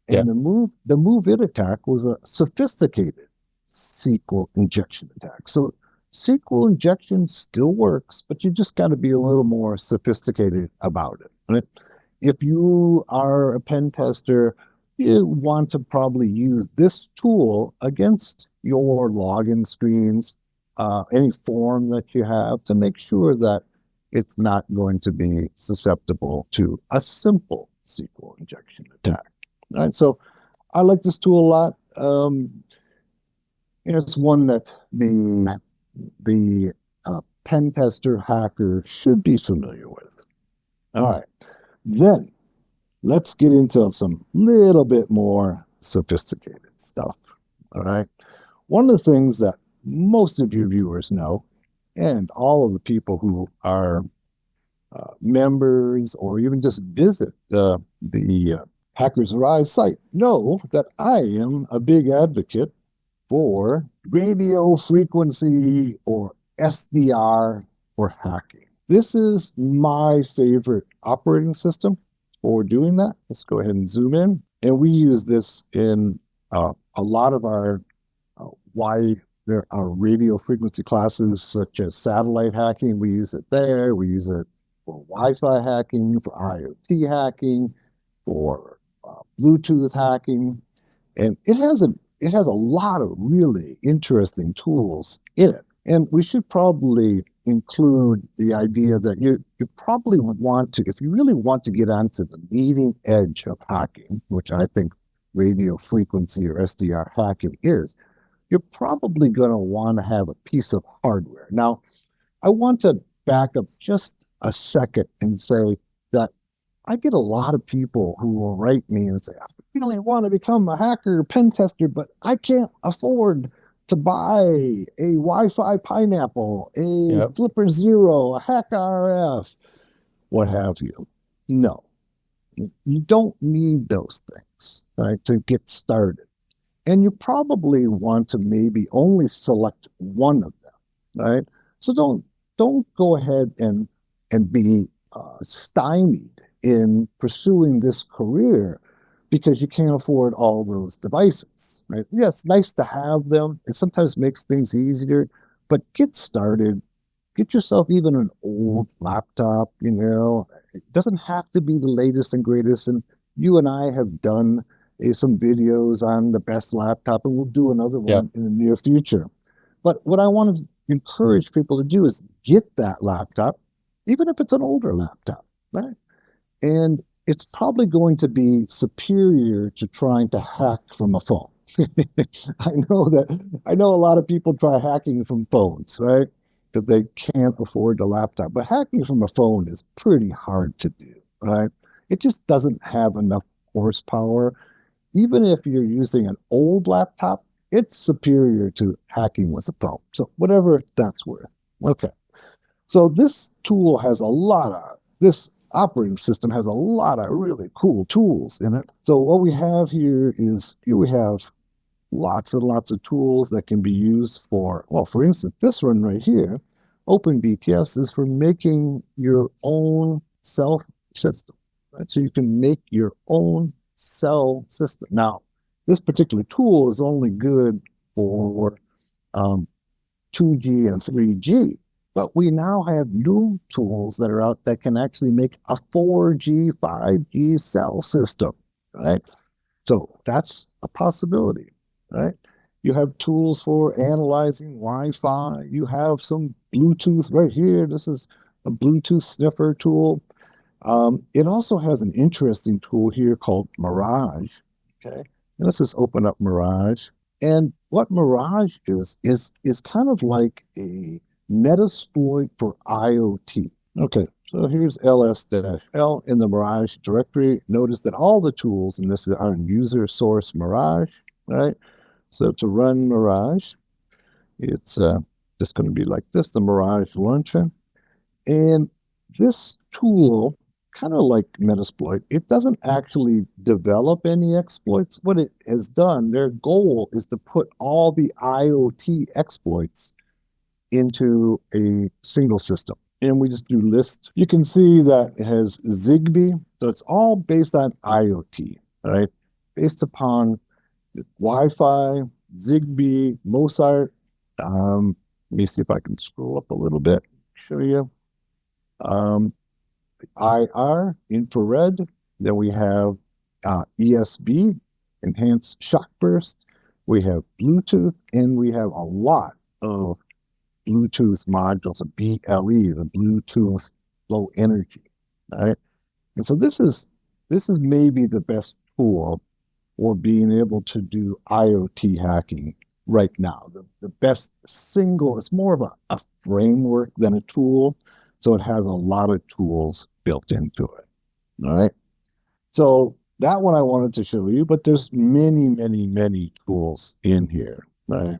and the MoveIt attack was a sophisticated SQL injection attack. So SQL injection still works, but you just got to be a little more sophisticated about it. Right? If you are a pen tester, you want to probably use this tool against your login screens, any form that you have, to make sure that it's not going to be susceptible to a simple SQL injection attack. All right, so I like this tool a lot. It's one that the pen tester hacker should be familiar with. All right, then let's get into some little bit more sophisticated stuff. All right, one of the things that most of your viewers know, and all of the people who are members or even just visit the Hackers Arise site know that I am a big advocate for radio frequency or SDR for hacking. This is my favorite operating system for doing that. Let's go ahead and zoom in. And we use this in a lot of our there are radio frequency classes such as satellite hacking. We use it there. We use it for Wi-Fi hacking, for IoT hacking, for Bluetooth hacking, and it has a lot of really interesting tools in it. And we should probably include the idea that you probably want to, if you really want to get onto the leading edge of hacking, which I think radio frequency or SDR hacking is, you're probably going to want to have a piece of hardware. Now, I want to back up just a second and say that I get a lot of people who will write me and say, I really want to become a hacker, pen tester, but I can't afford to buy a Wi-Fi Pineapple, a Flipper Zero, a Hack RF, what have you. No, you don't need those things, right, to get started. And you probably want to maybe only select one of them, right? So don't go ahead and be stymied in pursuing this career because you can't afford all those devices, right? Yeah, it's nice to have them. It sometimes makes things easier, but get started. Get yourself even an old laptop, It doesn't have to be the latest and greatest. And you and I have done some videos on the best laptop, and we'll do another one in the near future. But what I want to encourage people to do is get that laptop, even if it's an older laptop, right? And it's probably going to be superior to trying to hack from a phone. I know a lot of people try hacking from phones, right? Because they can't afford the laptop. But hacking from a phone is pretty hard to do, right? It just doesn't have enough horsepower. Even if you're using an old laptop, it's superior to hacking with a phone. So whatever that's worth. Okay. So this operating system has a lot of really cool tools in it. So what we have here we have lots and lots of tools that can be used for instance, this one right here, OpenBTS, is for making your own self system, right? So you can make your own cell system. Now, this particular tool is only good for 2G and 3G, but we now have new tools that are out that can actually make a 4G, 5G cell system, right? So that's a possibility, right? You have tools for analyzing Wi-Fi. You have some Bluetooth right here. This is a Bluetooth sniffer tool. It also has an interesting tool here called Mirage. Okay, let's just open up Mirage. And what Mirage is kind of like a Metasploit for IoT. Okay, so here's ls-l in the Mirage directory. Notice that all the tools in this are user source Mirage, right? So to run Mirage, it's just going to be like this, the Mirage Launcher. And this tool, kind of like Metasploit, it doesn't actually develop any exploits. What it has done, their goal is to put all the IoT exploits into a single system. And we just do list. You can see that it has Zigbee. So it's all based on IoT, right? Based upon Wi-Fi, Zigbee, Mozart. Let me see if I can scroll up a little bit, show you. IR, infrared. Then we have ESB, enhanced shock burst. We have Bluetooth, and we have a lot of Bluetooth modules, a BLE, the Bluetooth Low Energy. All right. And so this is maybe the best tool for being able to do IoT hacking right now. The best single, it's more of a framework than a tool. So it has a lot of tools built into it. All right. So that one I wanted to show you, but there's many, many, many tools in here. Right.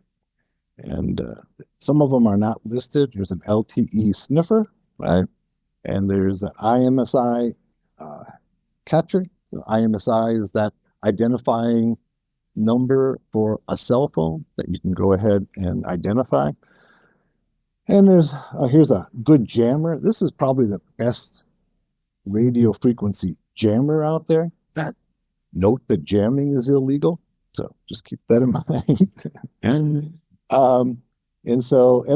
And some of them are not listed. There's an LTE sniffer, right? And there's an IMSI catcher. So IMSI is that identifying number for a cell phone that you can go ahead and identify. And there's here's a good jammer. This is probably the best radio frequency jammer out there. Note that jamming is illegal, so just keep that in mind. And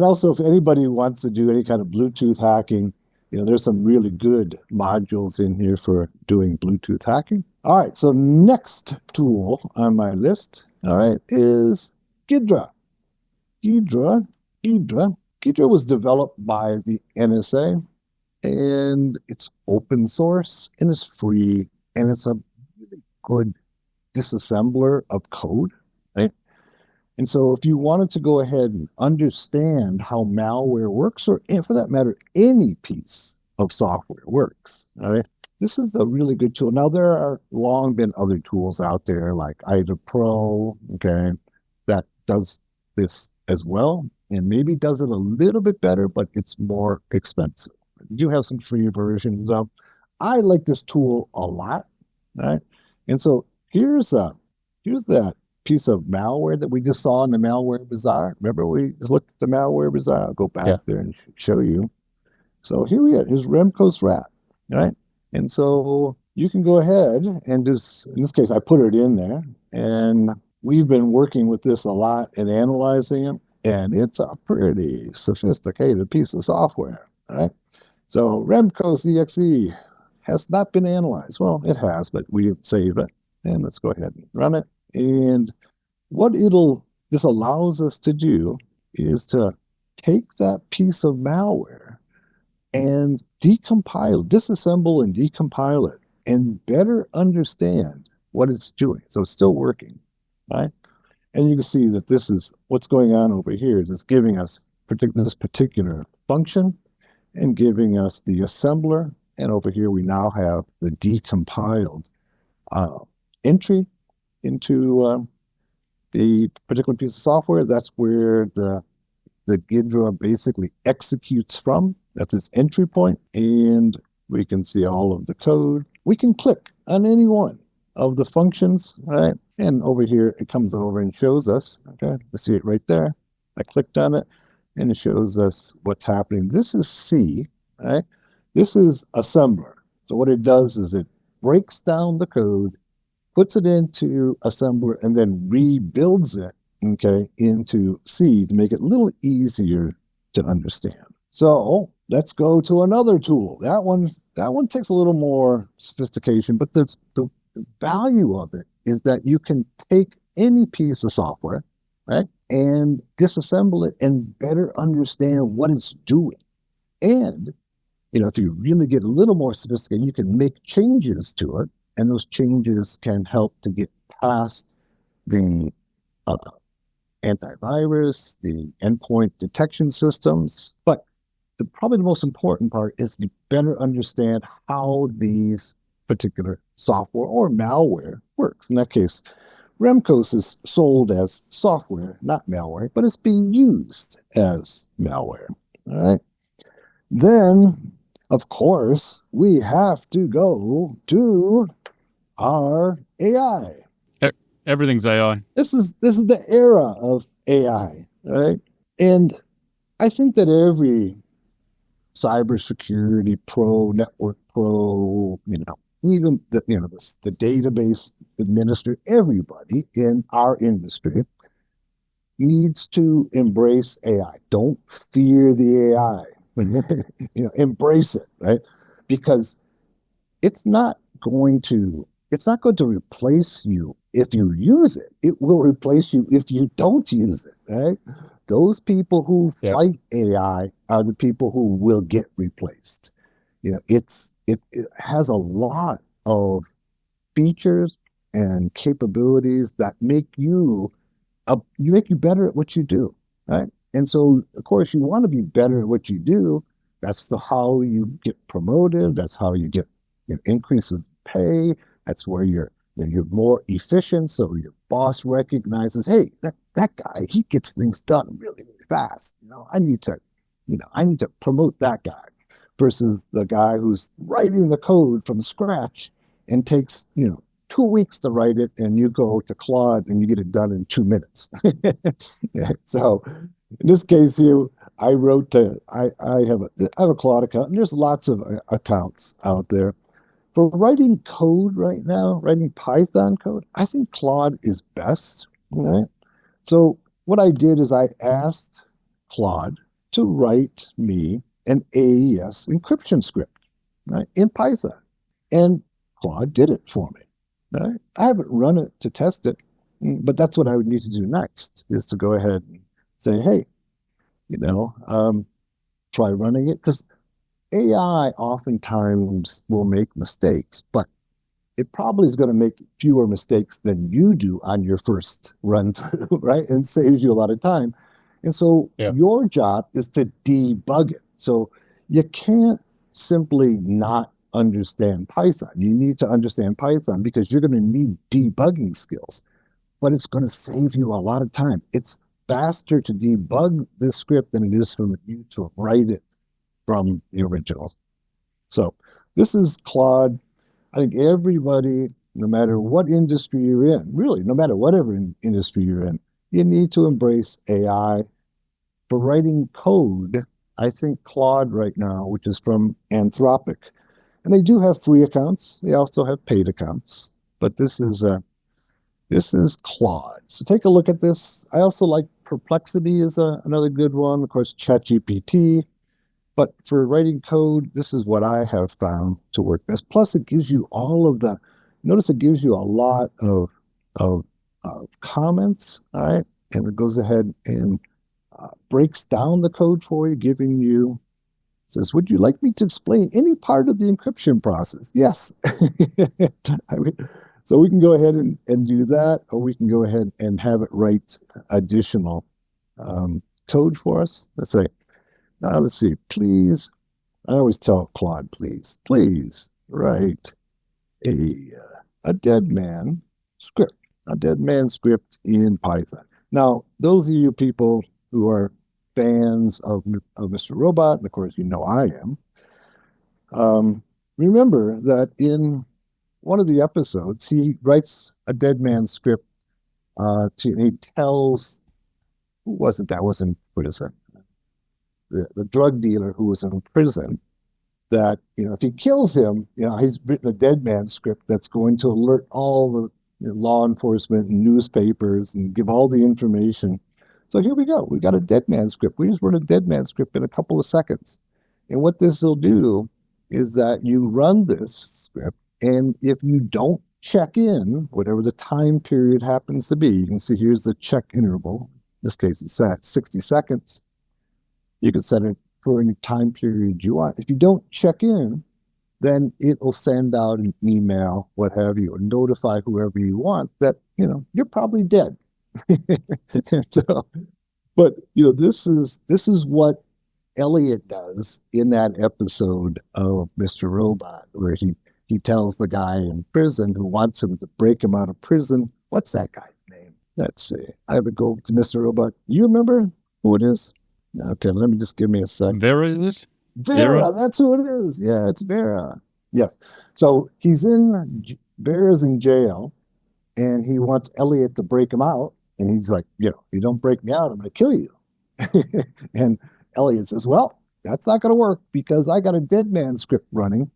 also if anybody wants to do any kind of Bluetooth hacking, there's some really good modules in here for doing Bluetooth hacking. All right, so next tool on my list, all right, is Ghidra. Ghidra was developed by the NSA, and it's open source, and it's free, and it's a really good disassembler of code, right? And so if you wanted to go ahead and understand how malware works, or for that matter, any piece of software works, all right, this is a really good tool. Now, there are long been other tools out there like IDA Pro, okay, that does this as well, and maybe does it a little bit better, but it's more expensive. You have some free versions though. I like this tool a lot, right? And so here's that piece of malware that we just saw in the MalwareBazaar. Remember we just looked at the MalwareBazaar? I'll go back there and show you. So here we are. Here's Remco's rat, right? And so you can go ahead and just, in this case, I put it in there, and we've been working with this a lot and analyzing it, and it's a pretty sophisticated piece of software, right? So Remco's exe has not been analyzed. Well, it has, but we didn't save it. And let's go ahead and run it. And what this allows us to do is to take that piece of malware and disassemble and decompile it, and better understand what it's doing. So it's still working, right? And you can see that this is what's going on over here. It's giving us this particular function and giving us the assembler. And over here, we now have the decompiled entry into the particular piece of software. That's where the Ghidra basically executes from. That's its entry point. And we can see all of the code. We can click on any one of the functions, right? And over here, it comes over and shows us, okay? I see it right there. I clicked on it, and it shows us what's happening. This is C, right? This is assembler. So what it does is it breaks down the code, puts it into assembler, and then rebuilds it, okay, into C to make it a little easier to understand. So let's go to another tool. That one takes a little more sophistication, but the value of it is that you can take any piece of software, right, and disassemble it and better understand what it's doing. And if you really get a little more sophisticated, you can make changes to it, and those changes can help to get past the antivirus, the endpoint detection systems. But probably the most important part is you better understand how these particular software or malware works. In that case, Remcos is sold as software, not malware, but it's being used as malware. All right. Then, of course, we have to go to our AI. Everything's AI. This is the era of AI, right? And I think that every cybersecurity pro, network pro, even the database administrator, everybody in our industry needs to embrace AI. Don't fear the AI. Embrace it, right? Because it's not going to replace you if you use it. It will replace you if you don't use it, right? Those people who fight AI are the people who will get replaced. It has a lot of features and capabilities that make you better at what you do, right? And so, of course, you want to be better at what you do. That's how you get promoted. That's how you get increases pay. That's where you're more efficient. So your boss recognizes, hey, that guy, he gets things done really, really fast. I need to promote that guy versus the guy who's writing the code from scratch and takes 2 weeks to write it, and you go to Claude and you get it done in 2 minutes. So in this case here, I have a Claude account, and there's lots of accounts out there. For writing code right now, writing Python code, I think Claude is best, right? So what I did is I asked Claude to write me an AES encryption script, right, in Python. And Claude did it for me. Right? I haven't run it to test it, but that's what I would need to do next, is to go ahead and say, hey, try running it. Because AI oftentimes will make mistakes, but it probably is going to make fewer mistakes than you do on your first run through, right? And saves you a lot of time. And so your job is to debug it. So you can't simply not understand Python. You need to understand Python because you're going to need debugging skills, but it's going to save you a lot of time. It's faster to debug this script than it is for you to write it from the originals. So this is Claude. I think everybody, no matter what industry you're in, really, no matter whatever industry you're in, you need to embrace AI. For writing code, I think Claude right now, which is from Anthropic, and they do have free accounts. They also have paid accounts, but this is Claude. So take a look at this. I also like Perplexity is another good one. Of course, ChatGPT. But for writing code, this is what I have found to work best. Plus, it gives you it gives you a lot of comments, all right? And it goes ahead and breaks down the code for you, giving you, says, would you like me to explain any part of the encryption process? Yes. So we can go ahead and do that, or we can go ahead and have it write additional code for us. Let's see, please. I always tell Claude, please write a dead man script in Python. Now, those of you people who are fans of Mr. Robot, and of course, I am, remember that in one of the episodes, he writes a dead man script he tells, who was it that was in prison? The drug dealer who was in prison, that, if he kills him, he's written a dead man script that's going to alert all the law enforcement and newspapers and give all the information. So here we go. We got a dead man script. We just wrote a dead man script in a couple of seconds. And what this will do is that you run this script, and if you don't check in, whatever the time period happens to be, you can see here's the check interval. In this case, it's set at 60 seconds. You can set it for any time period you want. If you don't check in, then it will send out an email, what have you, or notify whoever you want that, you're probably dead. So, but, this is what Elliot does in that episode of Mr. Robot, where he tells the guy in prison who wants him to break him out of prison, what's that guy's Let's see. I have to go to Mr. Robot. You remember who it is? Okay, let me just give me a sec. Vera is this? Vera, that's who it is. Yeah, it's Vera. Yes. So Vera's in jail, and he wants Elliot to break him out. And he's like, you don't break me out, I'm going to kill you. And Elliot says, well, that's not going to work because I got a dead man script running.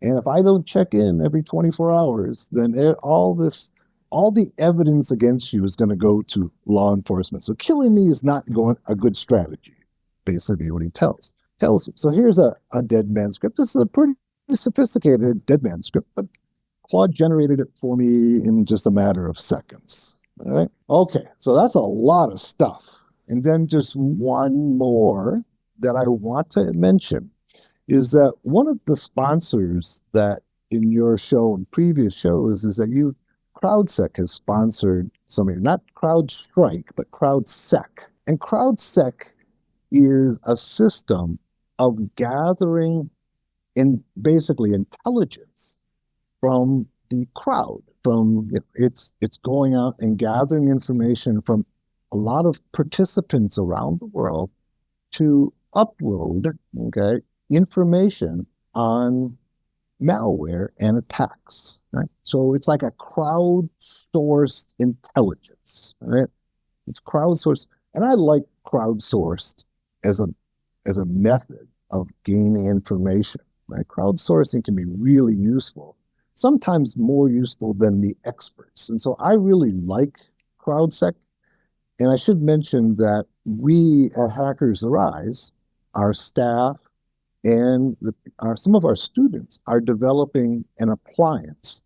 And if I don't check in every 24 hours, then all the evidence against you is going to go to law enforcement. So killing me is not a good strategy, basically what he tells you. So here's a dead man script. This is a pretty sophisticated dead man script, but Claude generated it for me in just a matter of seconds. All right. Okay. So that's a lot of stuff. And then just one more that I want to mention is that one of the sponsors that in your show and previous shows is that CrowdSec has sponsored something, not CrowdStrike, but CrowdSec. And CrowdSec is a system of gathering basically intelligence from the crowd. It's going out and gathering information from a lot of participants around the world to upload information on malware and attacks. Right? So it's like a crowdsourced intelligence. Right? It's crowdsourced, and I like crowdsourced as a method of gaining information. Right? Crowdsourcing can be really useful, sometimes more useful than the experts. And so I really like CrowdSec. And I should mention that we at Hackers Arise, our staff and some of our students are developing an appliance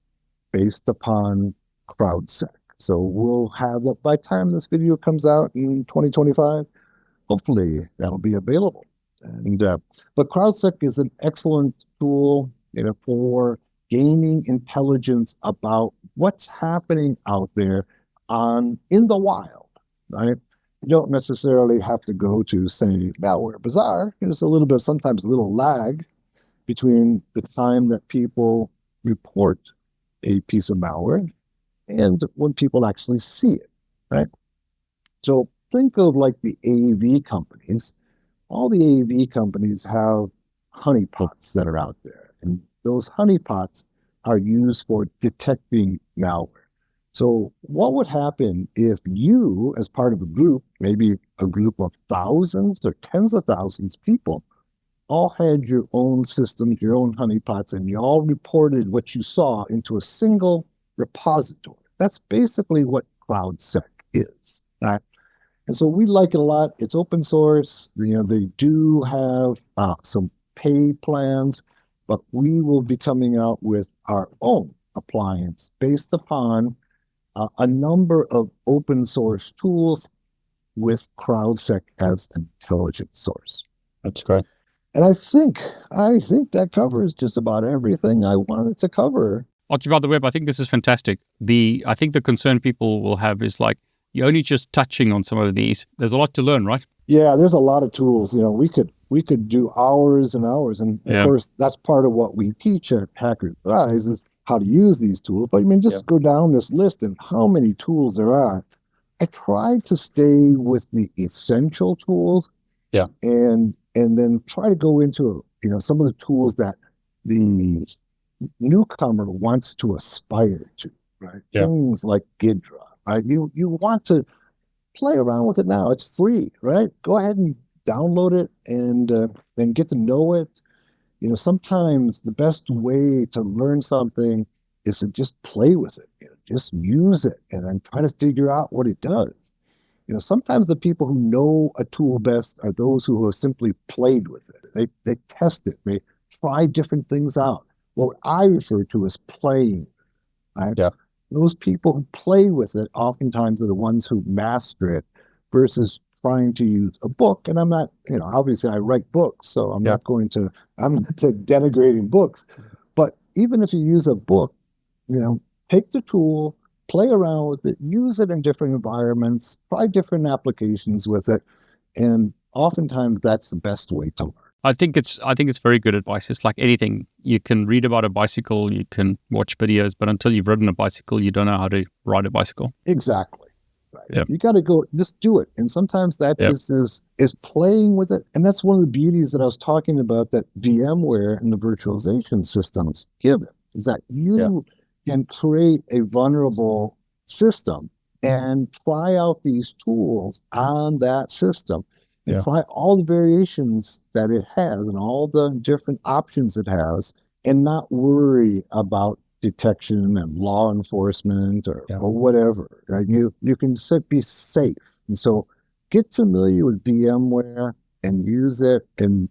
based upon CrowdSec. So we'll have that by the time this video comes out in 2025. Hopefully that'll be available. But CrowdSec is an excellent tool for gaining intelligence about what's happening out there in the wild. Right? You don't necessarily have to go to, say, MalwareBazaar. There's sometimes a little lag between the time that people report a piece of malware and when people actually see it, right? So think of like the AV companies. All the AV companies have honeypots that are out there, and those honeypots are used for detecting malware. So what would happen if you, as part of a group, maybe a group of thousands or tens of thousands of people, all had your own systems, your own honeypots, and you all reported what you saw into a single repository? That's basically what CrowdSec is, right? And so we like it a lot. It's open source. They do have some pay plans, but we will be coming out with our own appliance based upon a number of open source tools with CrowdSec as an intelligence source. That's great. And I think that covers just about everything I wanted to cover. Archibald the Web, I think this is fantastic. I think the concern people will have is like, you're only just touching on some of these. There's a lot to learn, right? Yeah, there's a lot of tools. We could do hours and hours. And of course, that's part of what we teach at Hackers Arise is how to use these tools. But just go down this list and how many tools there are. I tried to stay with the essential tools. Yeah. And then try to go into, some of the tools that the newcomer wants to aspire to, right? Yeah. Things like Ghidra, right? You want to play around with it now. It's free, right? Go ahead and download it and get to know it. Sometimes the best way to learn something is to just play with it. Just use it and then try to figure out what it does. Sometimes the people who know a tool best are those who have simply played with it. They test it. They try different things out. What I refer to as playing, right? Yeah. Those people who play with it oftentimes are the ones who master it versus trying to use a book. And I'm not, obviously I write books, so I'm not denigrating books. But even if you use a book, take the tool, play around with it, use it in different environments, try different applications with it. And oftentimes that's the best way to learn. I think it's very good advice. It's like anything. You can read about a bicycle, you can watch videos, but until you've ridden a bicycle, you don't know how to ride a bicycle. Exactly. right. Yep. You got to go, just do it. And sometimes that is playing with it. And that's one of the beauties that I was talking about that VMware and the virtualization systems give it, is that you can create a vulnerable system and try out these tools on that system and try all the variations that it has and all the different options it has, and not worry about detection and law enforcement or whatever. Right? You can be safe. And so get familiar with VMware and use it, and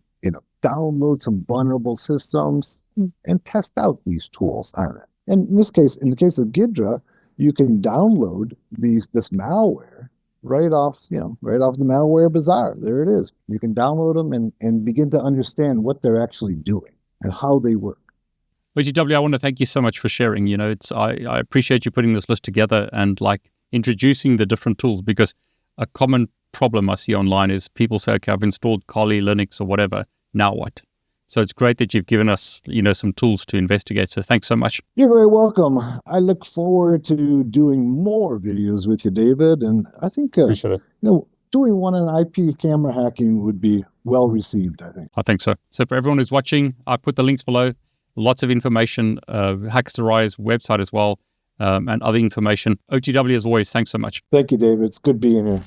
download some vulnerable systems and test out these tools on it. And in this case, in the case of Ghidra, you can download this malware right off the MalwareBazaar. There it is. You can download them and begin to understand what they're actually doing and how they work. OTW, I want to thank you so much for sharing. I appreciate you putting this list together and introducing the different tools, because a common problem I see online is people say, okay, I've installed Kali, Linux or whatever. Now what? So it's great that you've given us, some tools to investigate. So thanks so much. You're very welcome. I look forward to doing more videos with you, David. And I think, appreciate it. Doing one on IP camera hacking would be well received, I think. I think so. So for everyone who's watching, I put the links below. Lots of information, Hacksterized website as well, and other information. OTW, as always, thanks so much. Thank you, David. It's good being here.